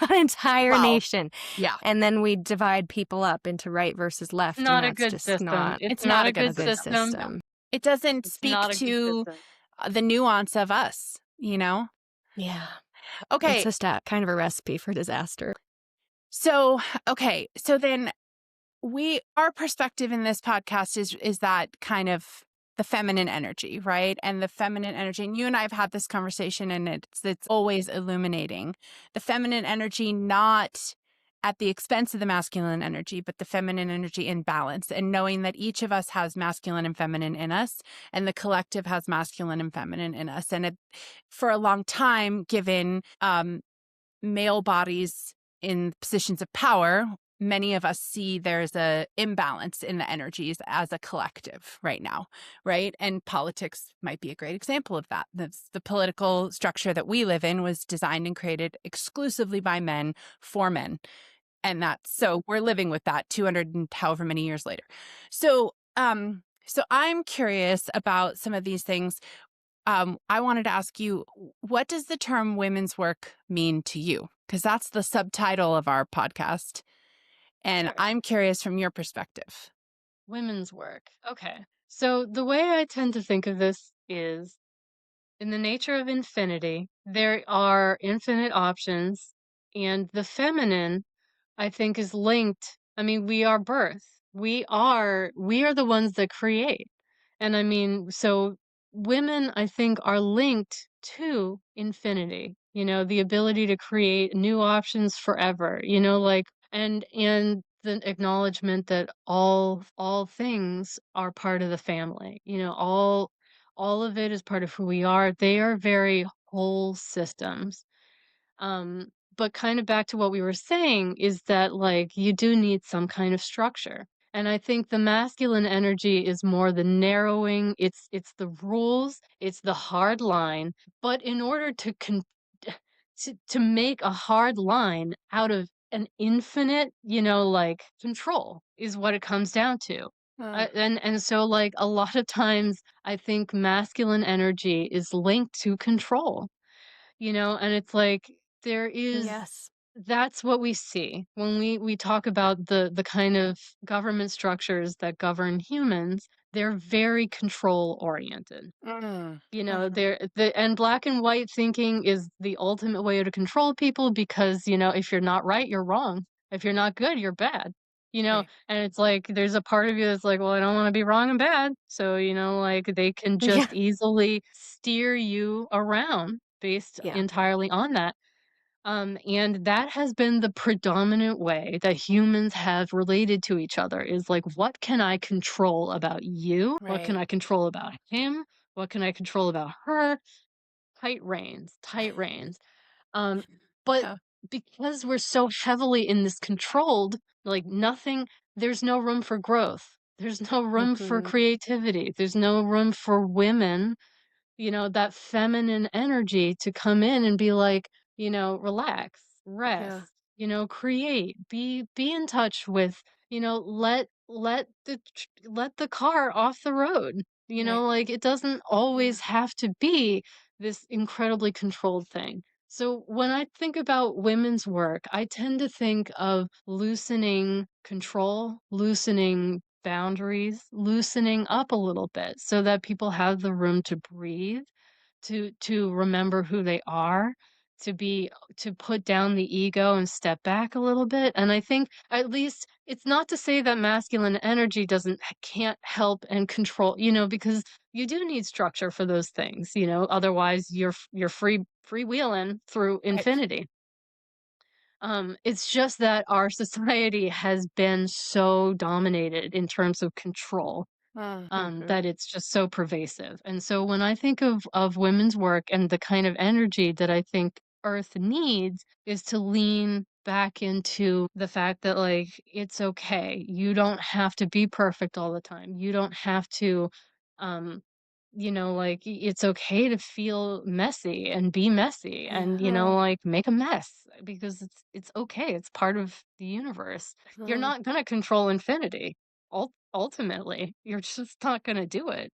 S1: an entire
S2: Well,
S1: nation.
S2: yeah.
S1: And then we divide people up into right versus left. And
S3: Not a
S1: that's
S3: good
S1: just
S3: system.
S1: not
S3: It's
S2: It's
S3: not
S2: not
S3: a
S2: a good
S1: a
S3: good
S1: good
S2: system.
S3: system.
S1: system.
S2: It doesn't
S3: It's
S2: speak
S3: not a good
S2: to
S3: system.
S2: the nuance of us,
S1: Yeah. It's
S2: Okay.
S1: just kind of a recipe for disaster.
S2: So, okay. So then our perspective in this podcast is that kind of the feminine energy, right? And the feminine energy, and you and I have had this conversation, and it's always illuminating the feminine energy, not at the expense of the masculine energy, but the feminine energy in balance, and knowing that each of us has masculine and feminine in us, and the collective has masculine and feminine in us. And for a long time, given male bodies in positions of power, many of us see there's a imbalance in the energies as a collective right now, right? And politics might be a great example of that. The political structure that we live in was designed and created exclusively by men for men. And so we're living with that 200 and however many years later. So I'm curious about some of these things. I wanted to ask you, what does the term women's work mean to you? Because that's the subtitle of our podcast. And
S3: Sure.
S2: I'm curious from your perspective.
S3: Women's work. Okay. So the way I tend to think of this is in the nature of infinity, there are infinite options, and the feminine, I think, is linked. I mean, we are birth. We are the ones that create. And I mean, so women, I think, are linked to infinity, the ability to create new options forever, like, and the acknowledgement that all things are part of the family. All of it is part of who we are. They are very whole systems. Um, but kind of back to what we were saying is that like you do need some kind of structure. And I think the masculine energy is more the narrowing, it's the rules, it's the hard line. But in order to make a hard line out of an infinite, like control is what it comes down to.
S2: Mm.
S3: And so like a lot of times I think masculine energy is linked to control, and it's like there is
S1: Yes.
S3: that's what we see when we talk about the kind of government structures that govern humans. They're very control oriented.
S2: Mm.
S3: And black and white thinking is the ultimate way to control people because, if you're not right, you're wrong. If you're not good, you're bad.
S2: Right.
S3: And it's like there's a part of you that's like, well, I don't want to be wrong and bad. So, like they can
S1: Yeah.
S3: just easily steer you around based
S1: Yeah.
S3: entirely on that. And that has been the predominant way that humans have related to each other is like, what can I control about you? What can
S2: Right.
S3: I control about him? What can I control about her? Tight reins, tight reins. Um, but
S2: Yeah.
S3: because we're so heavily in this controlled, like nothing, there's no room for growth. There's no room for
S1: Hmm.
S3: creativity. There's no room for women, that feminine energy to come in and be like, relax,
S1: Yeah.
S3: rest, create, be in touch with, let the car off the road.
S2: Right.
S3: Like it doesn't
S2: Yeah.
S3: always have to be this incredibly controlled thing. So when I think about women's work, I tend to think of loosening control, loosening boundaries, loosening up a little bit so that people have the room to breathe, to remember who they are, to put down the ego and step back a little bit. And I think at least it's not to say that masculine energy can't help and control, because you do need structure for those things, otherwise you're freewheeling through
S2: Right.
S3: infinity. It's just that our society has been so dominated in terms of control,
S2: Mm-hmm.
S3: that it's just so pervasive. And so when I think of women's work and the kind of energy that I think Earth needs is to lean back into the fact that like it's okay. You don't have to be perfect all the time. You don't have to um like it's okay to feel messy and be messy and
S1: Yeah.
S3: like make a mess because it's okay. It's part of the universe. You're
S1: Uh,
S3: not going to control infinity. Ultimately, you're just not gonna do it,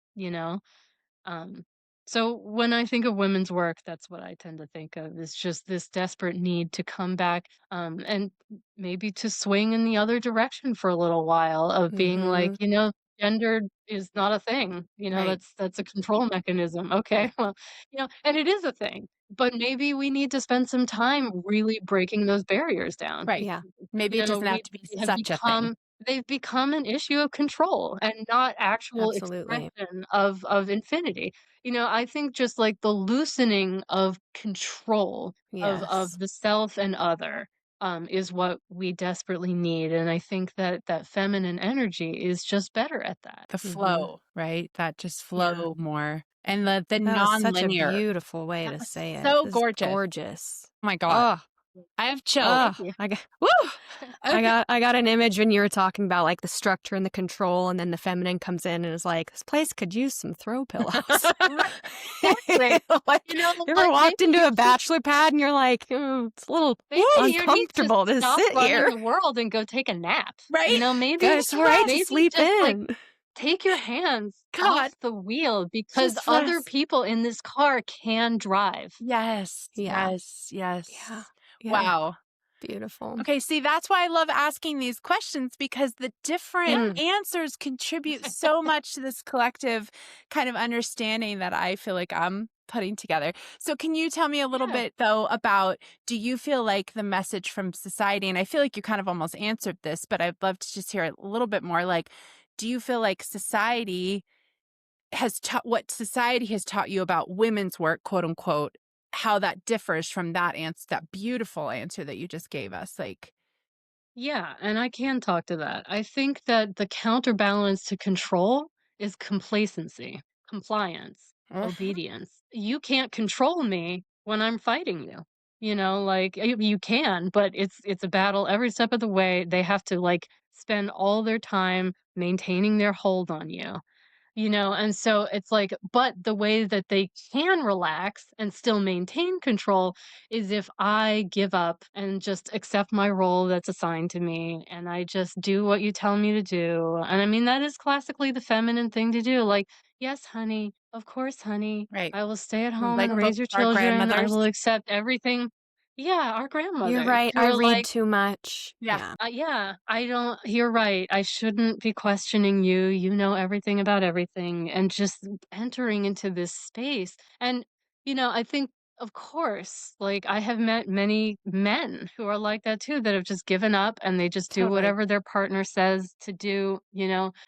S3: Um, so when I think of women's work, that's what I tend to think of is just this desperate need to come back, and maybe to swing in the other direction for a little while of being like,
S1: mhm.
S3: gender is not a thing,
S2: Right.
S3: that's a control mechanism. Okay, well, and it is a thing, but maybe we need to spend some time really breaking those barriers down.
S2: Right.
S1: Yeah.
S2: Maybe it doesn't have
S3: We
S2: to be
S3: have
S2: such a thing.
S3: they've become an issue of control and not actual
S1: Absolutely.
S3: expression of infinity. I think just like the loosening of control of
S1: Yes.
S3: the self and other is what we desperately need. And I think that feminine energy is just better at that.
S2: The
S1: Mhm.
S2: flow, right? That just
S1: Yeah.
S2: flow more. And the
S1: That was such a
S2: non-linear.
S1: beautiful way to
S3: That was
S1: say it.
S2: So
S1: This is
S2: gorgeous.
S1: gorgeous.
S2: Oh my God.
S1: Oh,
S2: I have chills.
S1: oh,
S3: Thank you.
S1: I got
S2: Woo! Okay.
S1: I got an image when you were talking about like the structure and the control, and then the feminine comes in and is like, "This place could use some throw pillows."
S3: Right, exactly.
S1: Like, you ever
S3: Like maybe
S1: walked into
S3: you
S1: a bachelor pad and you're like, it's a little
S3: maybe you need to
S1: uncomfortable to
S3: stop
S1: sit
S3: running
S1: here."
S3: the world and go take a nap.
S2: Right?
S3: Maybe
S1: Guys, all right to
S3: maybe
S1: sleep
S3: just like
S1: in.
S3: take your hands
S2: God,
S3: off the wheel because
S2: just
S3: other
S2: rest.
S3: people in this car can drive.
S2: Yes.
S1: Yeah.
S2: Yes.
S1: Yeah.
S2: Yes.
S1: Yeah.
S2: Wow.
S1: Beautiful.
S2: Okay, see, that's why I love asking these questions because the different
S3: Yeah.
S1: Mm.
S2: answers contribute so much to this collective kind of understanding that I feel like I'm putting together. So, can you tell me a little
S3: Yeah.
S2: bit, though, about do you feel like the message from society, and I feel like you kind of almost answered this, but I'd love to just hear a little bit more. Like, do you feel like society has taught what society has taught you about women's work, quote unquote, how that differs from that answer, that beautiful answer that you just gave us? Like,
S3: Yeah, and I can talk to that. I think that the counterbalance to control is complacency, compliance,
S2: Mhm.
S3: obedience. You can't control me when I'm fighting you. You know, like you can, but it's a battle every step of the way. They have to like spend all their time maintaining their hold on you. And so it's like, but the way that they can relax and still maintain control is if I give up and just accept my role that's assigned to me and I just do what you tell me to do. And I mean, that is classically the feminine thing to do. Like, yes, honey, of course, honey,
S2: Right.
S3: I will stay at home
S2: Like
S3: and
S2: both
S3: raise your
S2: of our
S3: children. I
S2: grandmothers.
S3: will accept everything. Yeah, our
S1: You're
S3: grandmothers
S1: right.
S3: who
S1: I
S3: are
S1: read
S3: like,
S1: too much.
S2: Yeah.
S1: Yeah.
S3: yeah, I don't you're right. I shouldn't be questioning you. You know everything about everything and just entering into this space. And I think of course, like I have met many men who are like that too that have just given up and they just do
S1: Totally.
S3: whatever their partner says to do.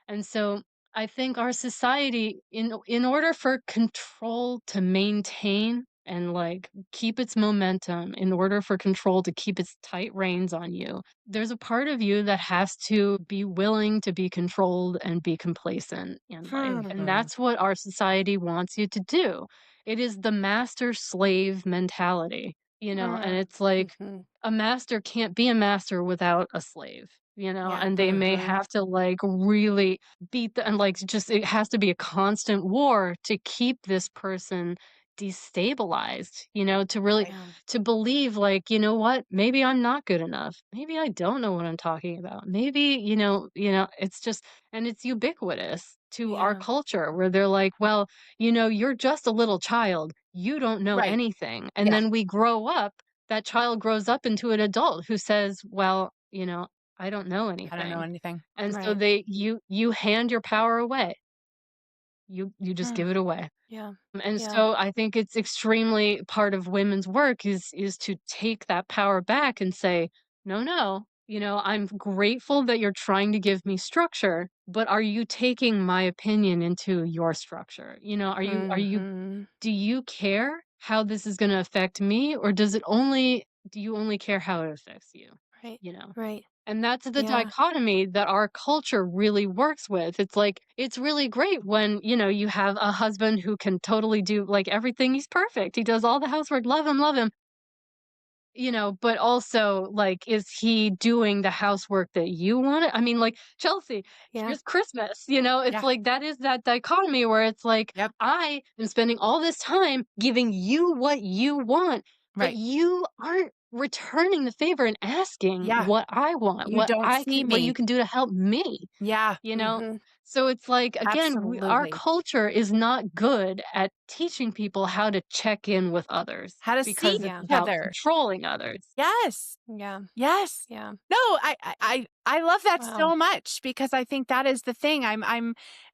S3: And so I think our society in order for control to maintain and like keep its momentum, in order for control to keep its tight reins on you, there's a part of you that has to be willing to be controlled and be complacent in life. And
S1: Hmm.
S3: that's what our society wants you to do. It is the master slave mentality, and it's like
S1: Mm-hmm.
S3: a master can't be a master without a slave,
S2: Yeah.
S3: and they may
S1: Mm-hmm.
S3: have to like really beat the and like just it has to be a constant war to keep this person destabilized, to really
S2: Right.
S1: Yeah.
S3: to believe like, you know what, maybe I'm not good enough, maybe I don't know what I'm talking about, maybe it's just, and it's ubiquitous to our
S1: Yeah.
S3: culture where they're like, well, you're just a little child, you don't know
S2: Right.
S3: anything, and
S2: Yeah.
S3: then we grow up, that child grows up into an adult who says, well, I don't know
S2: I don't know
S3: anything.
S2: anything.
S3: And so
S1: Right.
S3: you hand your power away, you just
S1: Mm.
S3: give it away.
S1: Yeah.
S3: And
S1: Yeah.
S3: so I think it's extremely part of women's work is to take that power back and say, "No, no, I'm grateful that you're trying to give me structure, but are you taking my opinion into your structure? Are you
S1: Mm-hmm.
S3: do you care how this is going to affect me, or do you only care how it affects you?"
S1: Right.
S3: You know?
S1: Right.
S3: And that's the
S1: Yeah.
S3: dichotomy that our culture really works with. It's like, it's really great when, you have a husband who can totally do like everything. He's perfect. He does all the housework. Love him, love him. But also, like, is he doing the housework that you want? I mean, like, Chelsea,
S1: Yeah.
S3: here's Christmas. It's
S2: Yeah.
S3: like that is that dichotomy where it's like,
S2: Yep.
S3: I am spending all this time giving you what you want, but
S2: Right.
S3: you aren't returning the favor and asking
S2: Yeah.
S3: what I want,
S2: You don't see
S3: what you
S2: me.
S3: can do to help me.
S2: Yeah.
S3: You know?
S1: Mm-hmm.
S3: So it's like, again, our
S2: Absolutely.
S3: culture is not good at teaching people how to check in with others
S2: How to see
S3: because
S2: each
S3: it's
S1: Yeah.
S3: about
S2: other.
S3: controlling others.
S2: Yes.
S1: Yeah.
S2: Yes.
S1: Yeah.
S2: No, I love that
S1: Wow.
S2: so much because I think that is the thing.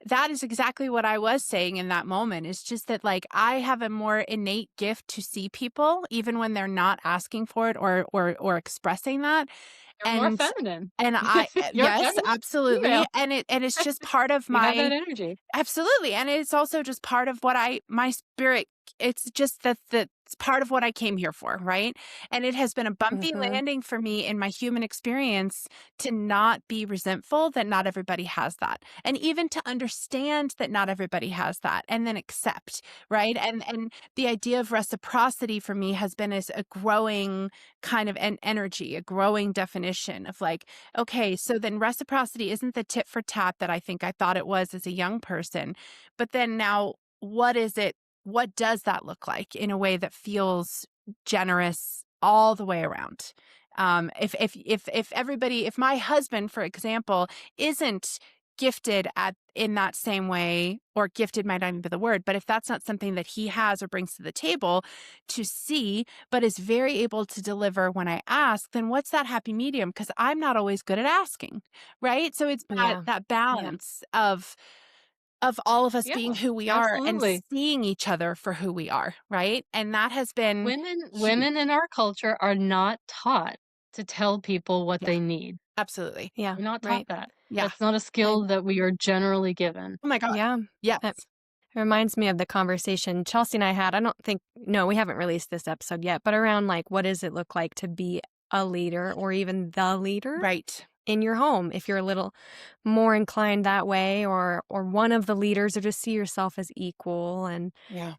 S2: That is exactly what I was saying in that moment. It's just that like I have a more innate gift to see people even when they're not asking for it or expressing that.
S3: You're more
S2: And
S3: feminine. You're
S2: yes,
S3: generally
S2: absolutely.
S3: female.
S2: And it's just part of
S3: You have
S2: my
S3: that energy.
S2: absolutely. And it's also just part of what my spirit, it's just that it's part of what I came here for, right? And it has been a bumpy
S1: Mm-hmm.
S2: landing for me in my human experience to not be resentful that not everybody has that. And even to understand that not everybody has that and then accept, right? And the idea of reciprocity for me has been as a growing kind of an energy, a growing definition of like, okay, so then reciprocity isn't the tit for tat that I think I thought it was as a young person. But then now, what is it? What does that look like in a way that feels generous all the way around? If my husband, for example, isn't gifted in that same way, or gifted might not even be the word, but if that's not something that he has or brings to the table to see, but is very able to deliver when I ask, then what's that happy medium? Because I'm not always good at asking, right? So it's that
S1: Yeah.
S2: that
S1: Yeah.
S2: balance of all of us
S3: Yeah,
S2: being who we are and
S3: absolutely.
S2: seeing each other for who we are, right? And that has been huge.
S3: Women in our culture are not taught to tell people what
S2: Yeah,
S3: they need.
S2: absolutely.
S1: Yeah.
S3: We're not taught
S1: Right.
S3: that.
S2: Yeah.
S3: That's not a
S1: I,
S3: skill that we are generally given.
S2: Oh my God.
S1: yeah.
S2: Yes.
S1: That reminds me of the conversation Chelsea and I had. I don't think, no, we haven't released this episode yet, but around like, what does it look like to be a leader or even the leader
S2: Right.
S1: in your home if you're a little more inclined that way, or one of the leaders, or just see yourself as equal. And
S2: Yeah.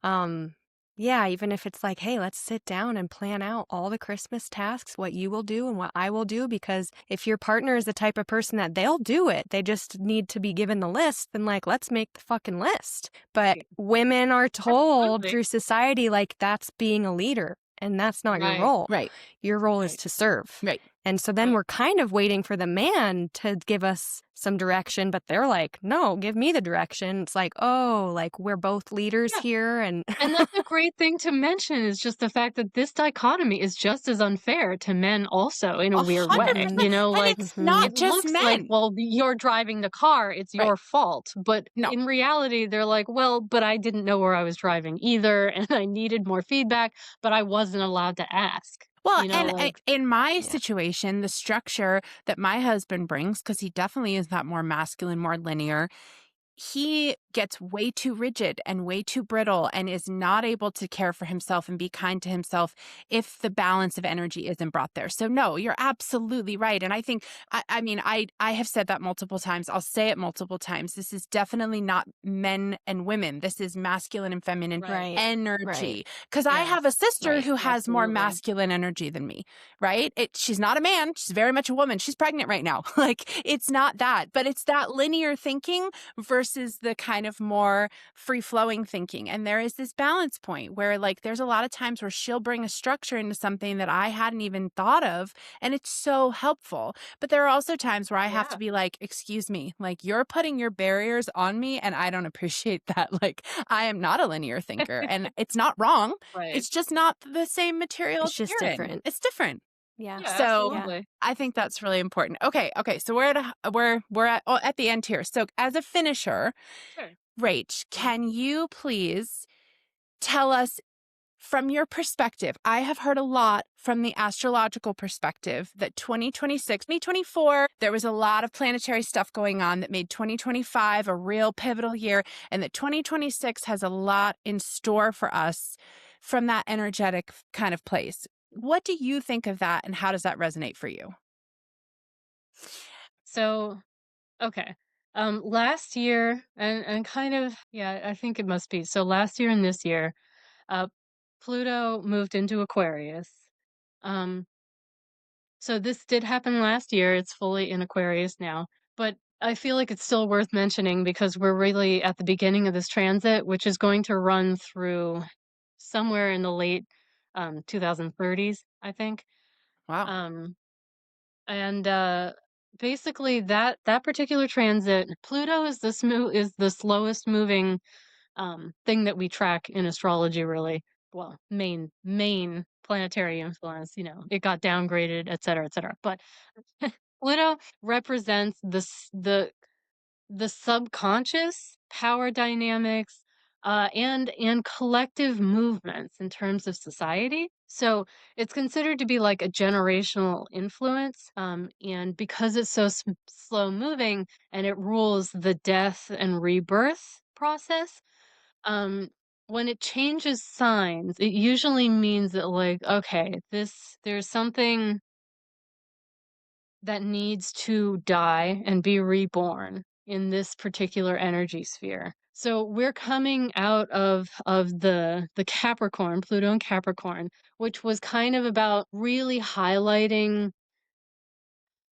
S1: yeah, even if it's like, hey, let's sit down and plan out all the Christmas tasks, what you will do and what I will do, because if your partner is the type of person that they'll do it, they just need to be given the list, then like, let's make the fucking list. But
S3: Right.
S1: women are told
S3: Absolutely.
S1: through society like that's being a leader, and that's not your
S3: Right.
S1: role.
S2: Right.
S1: Your role is
S3: Right.
S1: to serve.
S2: Right.
S1: And so then
S3: Right.
S1: we're kind of waiting for the man to give us some direction, but they're like, no, give me the direction. It's like, oh, like we're both leaders
S3: Yeah.
S1: here. And
S3: And that's a great thing to mention is just the fact that this dichotomy is just as unfair to men also in a weird way.
S2: 100%.
S1: Mhm,
S3: You know,
S2: And
S3: like
S2: it's
S1: mhm.
S2: not
S3: it
S2: just
S3: looks like,
S2: men.
S3: well, you're driving the car, it's
S2: Right.
S3: your fault. But
S2: No.
S3: in reality, they're like, well, but I didn't know where I was driving either. And I needed more feedback, but I wasn't allowed to ask.
S2: Well,
S3: You know,
S2: and
S3: like,
S2: in my
S1: Yeah.
S2: situation, the structure that my husband brings, because he definitely is that more masculine, more linear, he gets way too rigid and way too brittle and is not able to care for himself and be kind to himself if the balance of energy isn't brought there. So no, you're absolutely right. And I think, I mean, I have said that multiple times. I'll say it multiple times. This is definitely not men and women. This is masculine and feminine
S3: right.
S1: Right. Right.
S2: energy. Because I
S3: Yeah,
S2: have a sister
S1: Right.
S2: who has more
S3: absolutely.
S2: masculine energy than me, right? She's not a man. She's very much a woman. She's pregnant right now. Like, it's not that, but it's that linear thinking versus the kind of more free flowing thinking. And there is this balance point where, like, there's a lot of times where she'll bring a structure into something that I hadn't even thought of. And it's so helpful. But there are also times where I have to
S3: Yeah.
S2: be like, excuse me, like, you're putting your barriers on me. And I don't appreciate that. Like, I am not a linear thinker and it's not wrong.
S3: Right.
S2: It's just not the same materials
S1: It's just
S2: you're in.
S1: different.
S2: It's different.
S1: Yeah.
S3: Yeah,
S2: So
S1: Yeah.
S3: absolutely.
S2: I think that's really important. Okay. So we're at the end here. So as a finisher,
S3: Sure.
S2: Rach, can you please tell us from your perspective? I have heard a lot from the astrological perspective that 2026, 2024, there was a lot of planetary stuff going on that made 2025 a real pivotal year, and that 2026 has a lot in store for us from that energetic kind of place. What do you think of that, and how does that resonate for you?
S3: So, okay. Last year and kind of, yeah, I think it must be. So last year and this year, uh, Pluto moved into Aquarius. Um, so this did happen last year. It's fully in Aquarius now, but I feel like it's still worth mentioning because we're really at the beginning of this transit, which is going to run through somewhere in the late 2030s, I think.
S2: Wow.
S3: Um, and basically that particular transit, Pluto is is the slowest moving thing that we track in astrology, really. Well, main planetary influence, you know, it got downgraded, et cetera, et cetera. But Pluto represents the subconscious power dynamics and collective movements in terms of society. So it's considered to be like a generational influence, and because it's so slow moving and it rules the death and rebirth process, um, when it changes signs, it usually means that, like, okay, there's something that needs to die and be reborn in this particular energy sphere. So we're coming out of the Capricorn, Pluto and Capricorn, which was kind of about really highlighting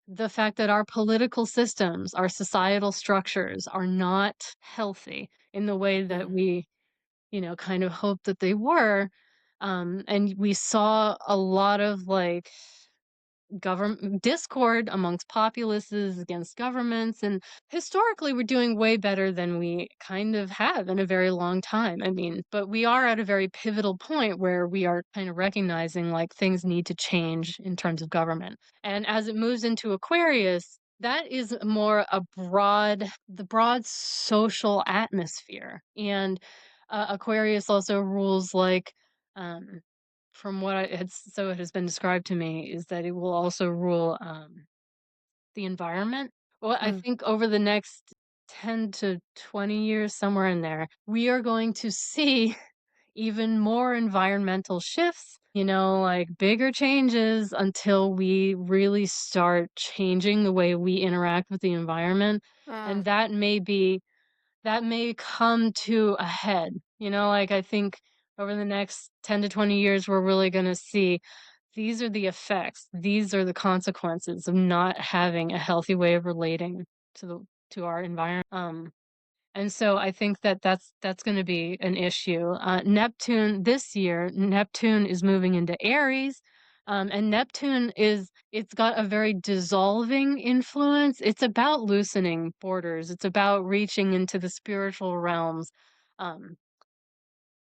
S3: the fact that our political systems, our societal structures are not healthy in the way that
S1: Mm.
S3: we, you know, kind of hoped that they were. And we saw a lot of like government discord amongst populaces against governments, and historically we're doing way better than we kind of have in a very long time. I mean, but we are at a very pivotal point where we are kind of recognizing like things need to change in terms of government. And as it moves into Aquarius, that is more a the broad social atmosphere. And Aquarius also rules like um from what it has been described to me is that it will also rule the environment. Well, I
S1: Mm.
S3: think over the next 10 to 20 years, somewhere in there, we are going to see even more environmental shifts, like bigger changes until we really start changing the way we interact with the environment.
S2: Mm.
S3: And that may come to a head. Like I think over the next 10 to 20 years, we're really going to see these are the effects, these are the consequences of not having a healthy way of relating to to our environment. And so I think that that's going to be an issue. Neptune this year, Neptune is moving into Aries, and it's got a very dissolving influence. It's about loosening borders. It's about reaching into the spiritual realms. Um,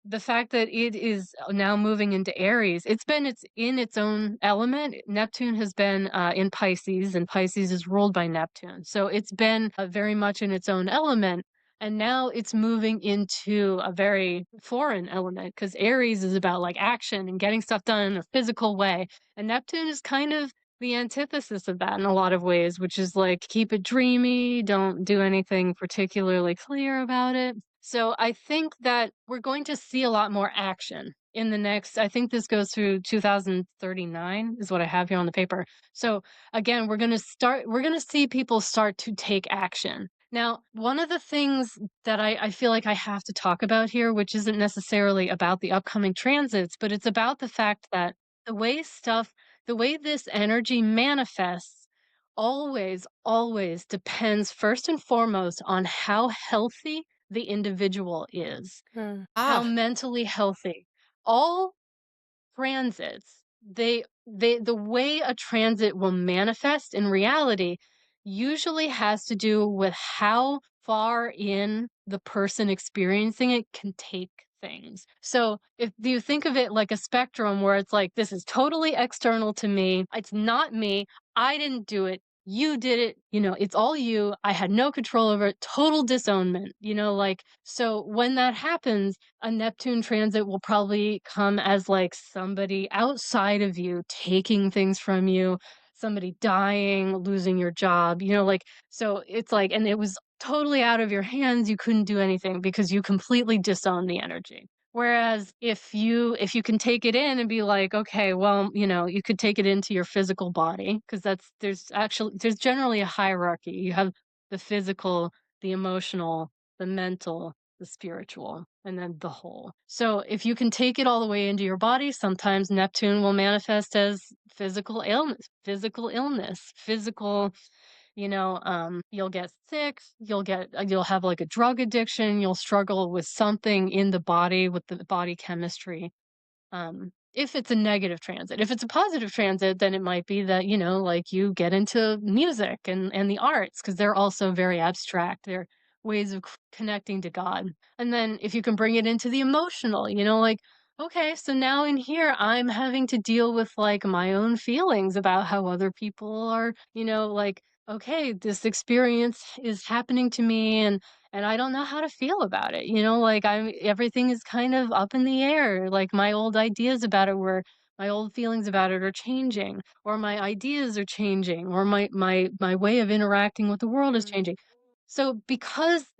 S3: the fact that it is now moving into Aries, it's in its own element. Neptune has been in Pisces, and Pisces is ruled by Neptune. So it's been very much in its own element. And now it's moving into a very foreign element because Aries is about like action and getting stuff done in a physical way. And Neptune is kind of the antithesis of that in a lot of ways, which is like keep it dreamy, don't do anything particularly clear about it. So I think that we're going to see a lot more action in the next, I think this goes through 2039 is what I have here on the paper. So again, we're going to see people start to take action. Now, one of the things that I feel like I have to talk about here, which isn't necessarily about the upcoming transits, but it's about the fact that the way stuff, the way this energy manifests always depends first and foremost on how healthy the individual is,
S2: Mm.
S3: how
S2: Ah.
S3: mentally healthy. All transits, the way a transit will manifest in reality usually has to do with how far in the person experiencing it can take things. So if you think of it like a spectrum where it's like this is totally external to me, it's not me, I didn't do it, you did it, it's all you, I had no control over it, total disownment, like so when that happens, a Neptune transit will probably come as like somebody outside of you taking things from you, somebody dying, losing your job, like, so it's like, and it was totally out of your hands. You couldn't do anything because you completely disown the energy. Whereas if you can take it in and be like, okay, well, you could take it into your physical body because there's generally a hierarchy. You have the physical, the emotional, the mental, the spiritual, and then the whole. So if you can take it all the way into your body, sometimes Neptune will manifest as physical illness, you'll get sick, you'll have like a drug addiction, you'll struggle with something in the body with the body chemistry. If it's a negative transit. If it's a positive transit, then it might be that, like you get into music and the arts because they're also very abstract. They're ways of connecting to God. And then if you can bring it into the emotional, like, okay, so now in here I'm having to deal with like my own feelings about how other people are, like, okay, this experience is happening to me and I don't know how to feel about it. Like everything is kind of up in the air. Like my old feelings about it are changing, or my ideas are changing, or my way of interacting with the world is
S2: Mm.
S3: changing. So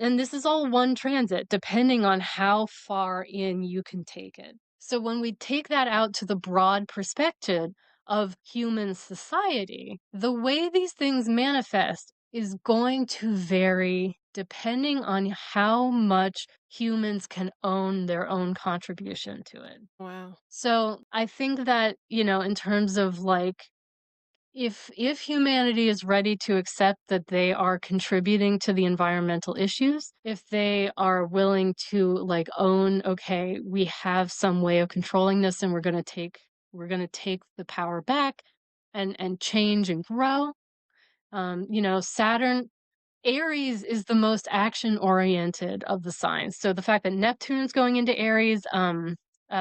S3: and this is all one transit, depending on how far in you can take it. So when we take that out to the broad perspective of human society, the way these things manifest is going to vary depending on how much humans can own their own contribution to it.
S2: Wow.
S3: So I think that, in terms of like, if humanity is ready to accept that they are contributing to the environmental issues, if they are willing to like own, okay, we have some way of controlling this and we're going to take the power back and change and grow. Saturn Aries is the most action oriented of the signs. So the fact that Neptune's going into Aries,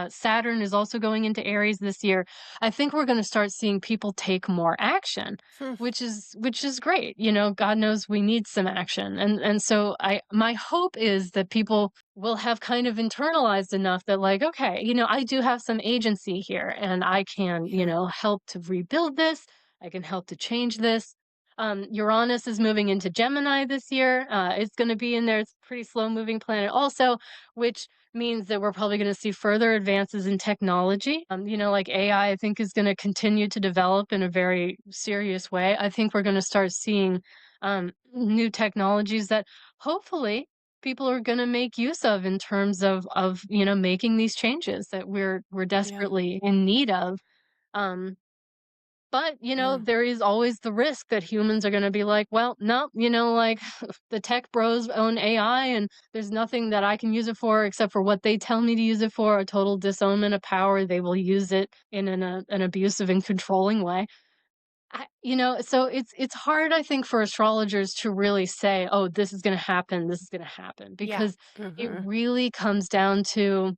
S3: Saturn is also going into Aries this year. I think we're going to start seeing people take more action,
S2: Hmm.
S3: which is great. God knows we need some action, and so my hope is that people will have kind of internalized enough that like, okay, I do have some agency here, and I can
S2: Yeah.
S3: help to rebuild this. I can help to change this. Uranus is moving into Gemini this year. It's going to be in there. It's a pretty slow moving planet also, which means that we're probably going to see further advances in technology. Like AI, I think is going to continue to develop in a very serious way. I think we're going to start seeing new technologies that hopefully people are going to make use of in terms of making these changes that we're
S2: Yeah.
S3: desperately in need of. Um, but,
S2: Mm.
S3: there is always the risk that humans are gonna be like, "Well, no, like, the tech bros own AI, and there's nothing that I can use it for except for what they tell me to use it for, a total disownment of power. They will use it in an abusive and controlling way." So it's hard, I think, for astrologers to really say, "Oh, this is gonna happen, this is gonna happen,"
S2: Yeah.
S3: because it
S2: Mhm.
S3: really comes down to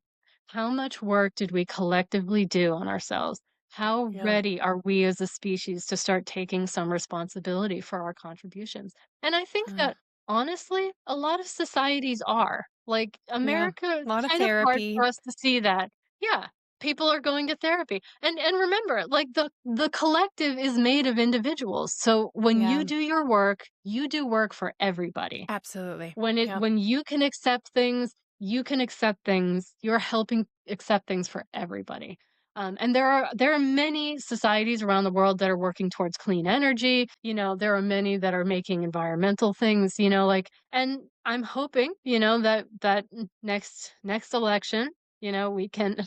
S3: how much work did we collectively do on ourselves? How
S2: Yeah.
S3: ready are we as a species to start taking some responsibility for our contributions? And I think
S2: Mm.
S3: that honestly, a lot of societies are. Like
S2: Yeah.
S3: America,
S2: A
S3: it's
S2: lot of
S3: kind of hard
S2: therapy.
S3: for us to see that. Yeah, people are going to therapy. And remember, like the collective is made of individuals. So when
S2: Yeah.
S3: you do your work, you do work for everybody.
S2: Absolutely. Yep.
S3: When you can accept things, you can accept things. You're helping accept things for everybody. And there are many societies around the world that are working towards clean energy. There are many that are making environmental things. And I'm hoping, that next election, we can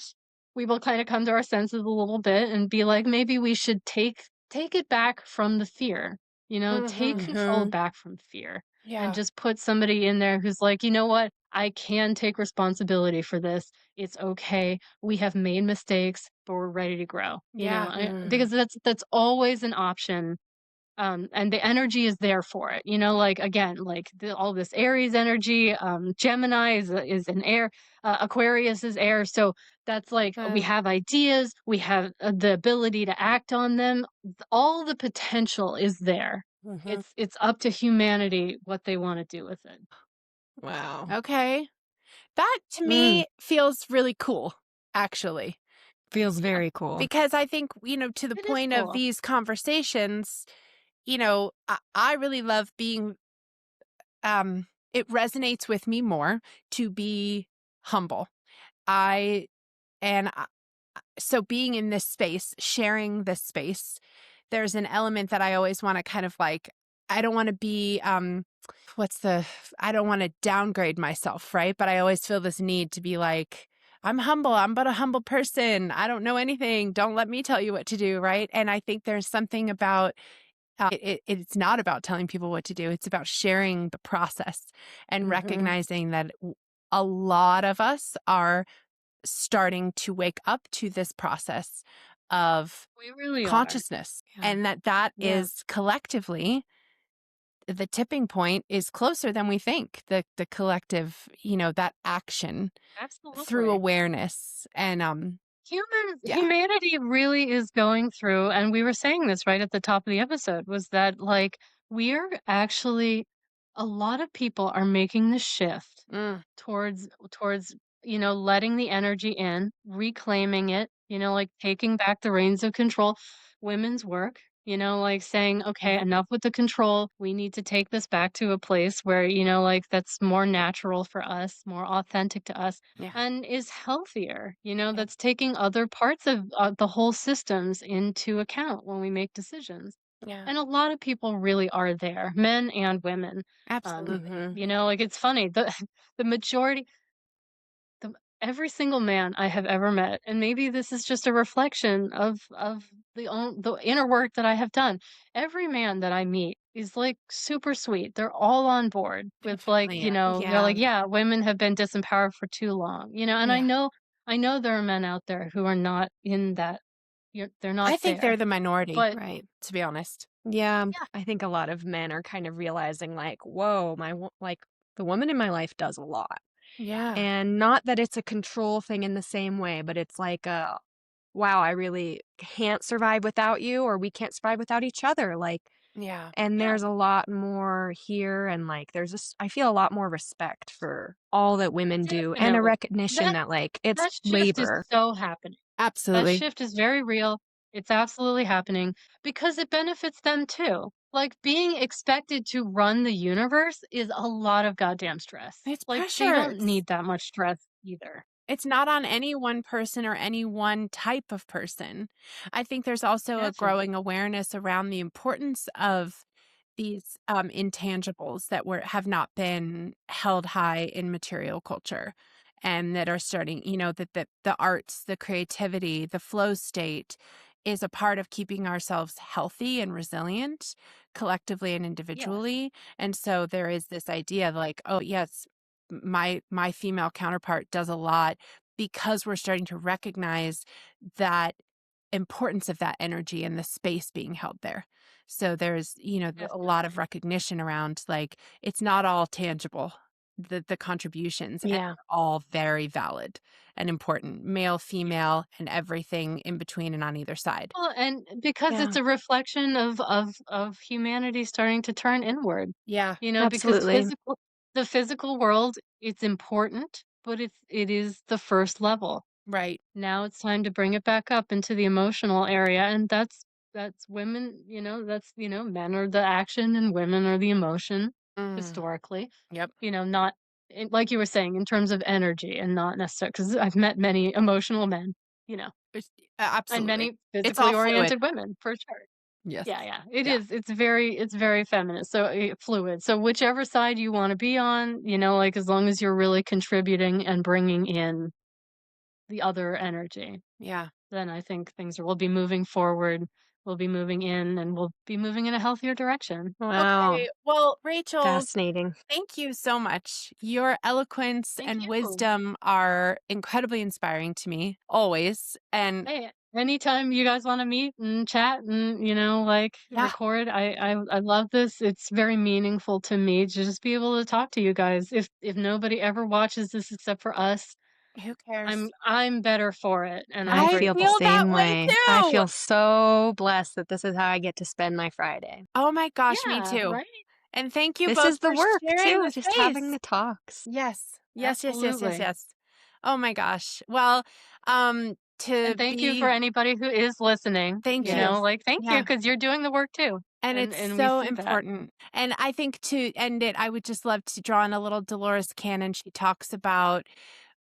S3: we will kind of come to our senses a little bit and be like, maybe we should take it back from the fear. Take
S2: Mhm.
S3: control
S1: Mhm.
S3: back from fear and
S2: Yeah.
S3: just put somebody in there who's like, "You know what? I can take responsibility for this. It's okay. We have made mistakes, but we're ready to grow."
S2: Yeah.
S3: Because
S1: Mm.
S3: that's always an option, and the energy is there for it. Like again, like all this Aries energy, Gemini is an air, Aquarius is air. So that's like we
S2: Mm.
S3: have ideas, we have the ability to act on them. All the potential is there.
S2: Mhm.
S3: It's up to humanity what they want to do with it.
S1: Wow.
S2: Okay. That to
S1: Mm.
S2: me feels really cool, actually.
S1: Feels
S3: Yeah,
S1: very cool.
S2: Because I think, to the
S3: it is
S2: point of
S3: cool.
S2: these conversations, I really love being, it resonates with me more to be humble. I, and so being in this space, sharing this space, there's an element that I always want to kind of like, I don't want to be, what's the, I don't want to downgrade myself, right? But I always feel this need to be like, I'm humble. I'm but a humble person. I don't know anything. Don't let me tell you what to do, right? And I think there's something about it's not about telling people what to do. It's about sharing the process and
S1: Mhm.
S2: recognizing that a lot of us are starting to wake up to this process of
S3: We really are.
S2: consciousness,
S1: Yeah.
S2: and that
S3: Yeah,
S2: is collectively the tipping point is closer than we think. The collective, that action through
S3: absolutely.
S2: awareness and yeah.
S3: Humanity really is going through, and we were saying this right at the top of the episode, was that like we're actually a lot of people are making the shift
S2: Mm,
S3: towards letting the energy in, reclaiming it, like taking back the reins of control. Women's work, like saying, okay,
S2: mhm,
S3: enough with the control. We need to take this back to a place where, like that's more natural for us, more authentic to us,
S2: yeah,
S3: and is healthier,
S2: yeah,
S3: that's taking other parts of the whole systems into account when we make decisions.
S2: yeah,
S3: And a lot of people really are there, men and women. Um,
S2: absolutely.
S1: Mhm.
S3: like it's funny, the majority the every single man I have ever met, and maybe this is just a reflection of the inner work that I have done. Every man that I meet is like super sweet. They're all on board
S2: They
S3: with like,
S2: definitely are.
S3: they're
S1: Yeah.
S3: like, yeah, women have been disempowered for too long. And
S2: Yeah.
S3: I know there are men out there who are not in that. They're not
S2: I think they're
S3: there.
S2: the minority,
S3: But
S1: Right.
S2: to be honest.
S1: Yeah.
S3: yeah,
S1: I think a lot of men are kind of realizing like, whoa, like the woman in my life does a lot.
S2: Yeah.
S1: And not that it's a control thing in the same way, but it's like wow, I really can't survive without you or we can't survive without each other. Like,
S2: Yeah.
S1: and
S3: yeah,
S1: there's a lot more here and like there's this I feel a lot more respect for all that women do and a
S3: definitely.
S1: recognition
S3: That
S1: that like it's
S3: that shift is
S1: labor.
S3: so happening. That
S2: Absolutely.
S3: shift is very real. It's absolutely happening because it benefits them too. Like being expected to run the universe is a lot of goddamn stress.
S2: It's
S3: Like they don't
S2: pressures.
S3: need that much stress. either.
S2: It's not on any one person or any one type of person. I think there's also a
S3: Definitely.
S2: growing awareness around the importance of these intangibles that have not been held high in material culture, and that are starting, that the arts, the creativity, the flow state is a part of keeping ourselves healthy and resilient collectively and
S3: Yes.
S2: individually. And so there is this idea of like, oh yes, my female counterpart does a lot, because we're starting to recognize that importance of that energy and the space being held there. So there's, a lot of
S3: Definitely.
S2: recognition around like it's not all tangible. The contributions, and
S1: Yeah.
S2: they're all very valid and important, male, female, and everything in between and on either side.
S3: Well, and because
S1: Yeah.
S3: it's a reflection of humanity starting to turn inward,
S2: Yeah,
S3: because
S1: Absolutely.
S3: the physical world, it's important, but it is the first level.
S2: right.
S3: Now it's time to bring it back up into the emotional area, and that's women, men are the action and women are the emotion
S2: Mm,
S3: historically.
S2: yep.
S3: Not like you were saying in terms of energy and not necessarily because I've met many emotional men, you know,
S2: It's-
S3: and
S2: Absolutely.
S3: many
S2: It's all
S3: physically
S2: fluid.
S3: oriented women for sure.
S2: Yes.
S3: Yeah, yeah. It
S2: Yeah.
S3: is. It's very feminine. So fluid. So whichever side you want to be on, like as long as you're really contributing and bringing in the other energy,
S2: Yeah.
S3: then I think things will be moving forward. We'll be moving in, and we'll be moving in a healthier direction.
S1: Wow.
S2: Okay. Well, Rachel,
S1: Fascinating.
S2: thank you so much. Your eloquence
S3: Thank
S2: and
S3: you.
S2: wisdom are incredibly inspiring to me, always. And
S3: Hey, anytime you guys want to meet and chat and like
S2: yeah,
S3: record, I love this. It's very meaningful to me to just be able to talk to you guys. If nobody ever watches this except for us,
S2: who cares?
S3: I'm better for it, and I'm
S1: I
S2: I
S1: feel the
S2: feel
S3: grateful.
S2: that
S1: same
S2: way
S1: way. I
S2: too.
S1: feel so blessed that this is how I get to spend my Friday.
S2: Oh my gosh, me
S3: Yeah,
S2: too.
S3: right.
S2: And thank you
S1: This
S2: both
S1: is the
S2: for
S1: work
S2: sharing
S1: too,
S2: the
S1: just having
S2: space.
S1: the talks.
S2: Yes. Yes, yes, yes, yes,
S3: Absolutely.
S2: yes. Oh my gosh. Well, to
S3: And thank you for
S2: be
S3: anybody who is listening.
S2: thank you.
S3: Like thank you
S2: Yeah.
S3: because you're doing the work too,
S2: And it's
S3: and we
S2: so
S3: see that.
S2: important. And I think to end it, I would just love to draw on a little Dolores Cannon. She talks about,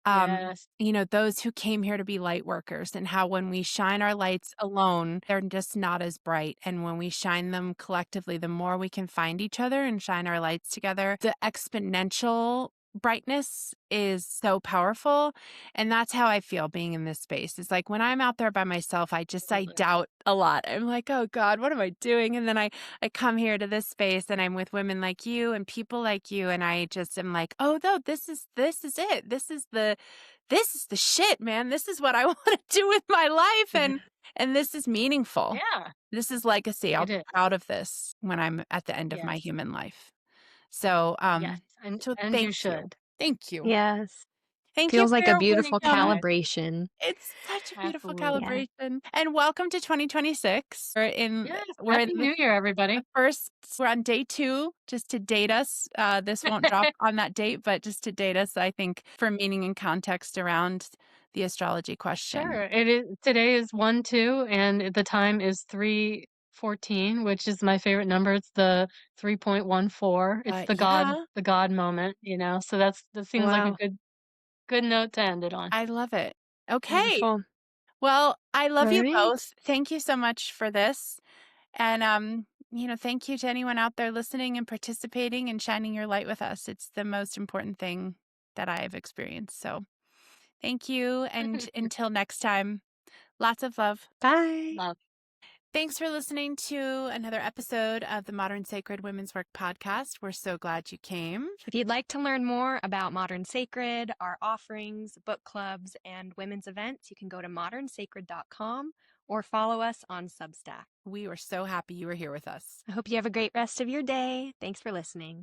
S3: Yes,
S2: those who came here to be light workers, and how when we shine our lights alone, they're just not as bright. And when we shine them collectively, the more we can find each other and shine our lights together, the exponential brightness is so powerful. And that's how I feel being in this space. It's like when I'm out there by myself, I
S3: absolutely.
S2: doubt a lot. I'm like, oh God, what am I doing? And then I come here to this space and I'm with women like you and people like you. And I just am like, oh no, this is it. This is the shit, man. This is what I want to do with my life. And this is meaningful.
S3: Yeah,
S2: This is legacy. I'll
S3: it
S2: be
S3: is.
S2: proud of this when I'm at the end of my
S3: Yes,
S2: human life. So,
S3: yes, and
S2: thank
S3: you
S2: you.
S3: should.
S2: Thank you.
S1: Yes.
S2: Thank you
S1: Feels
S2: for
S1: like a
S2: your
S3: Thank
S1: beautiful
S3: you
S2: wisdom.
S3: guys.
S1: calibration.
S2: It's such a beautiful
S3: Absolutely.
S1: Yeah.
S2: calibration. And welcome to 2026.
S3: Yes,
S2: We're in
S3: happy New Year,
S2: the
S3: everybody.
S2: first, we're on day 2, just to date us. This won't drop on that date, but just to date us, I think, for meaning and context around the astrology question.
S3: Sure. It is today is 1-2 and the time is 3:14, which is my favorite number. It's the 3.14. It's
S2: Yeah,
S3: the God moment, So that seems like a
S1: Wow.
S3: good note to end it on.
S2: I love it. Okay.
S1: Beautiful.
S2: Well, I
S1: All
S2: love you
S1: right.
S2: both. Thank you so much for this. And, thank you to anyone out there listening and participating and shining your light with us. It's the most important thing that I've experienced. So thank you. And until next time, lots of love.
S1: Bye.
S3: Love.
S2: Thanks for listening to another episode of the Modern Sacred Women's Work podcast. We're so glad you came.
S1: If you'd like to learn more about Modern Sacred, our offerings, book clubs, and women's events, you can go to modernsacred.com or follow us on Substack.
S2: We were so happy you were here with us.
S1: I hope you have a great rest of your day. Thanks for listening.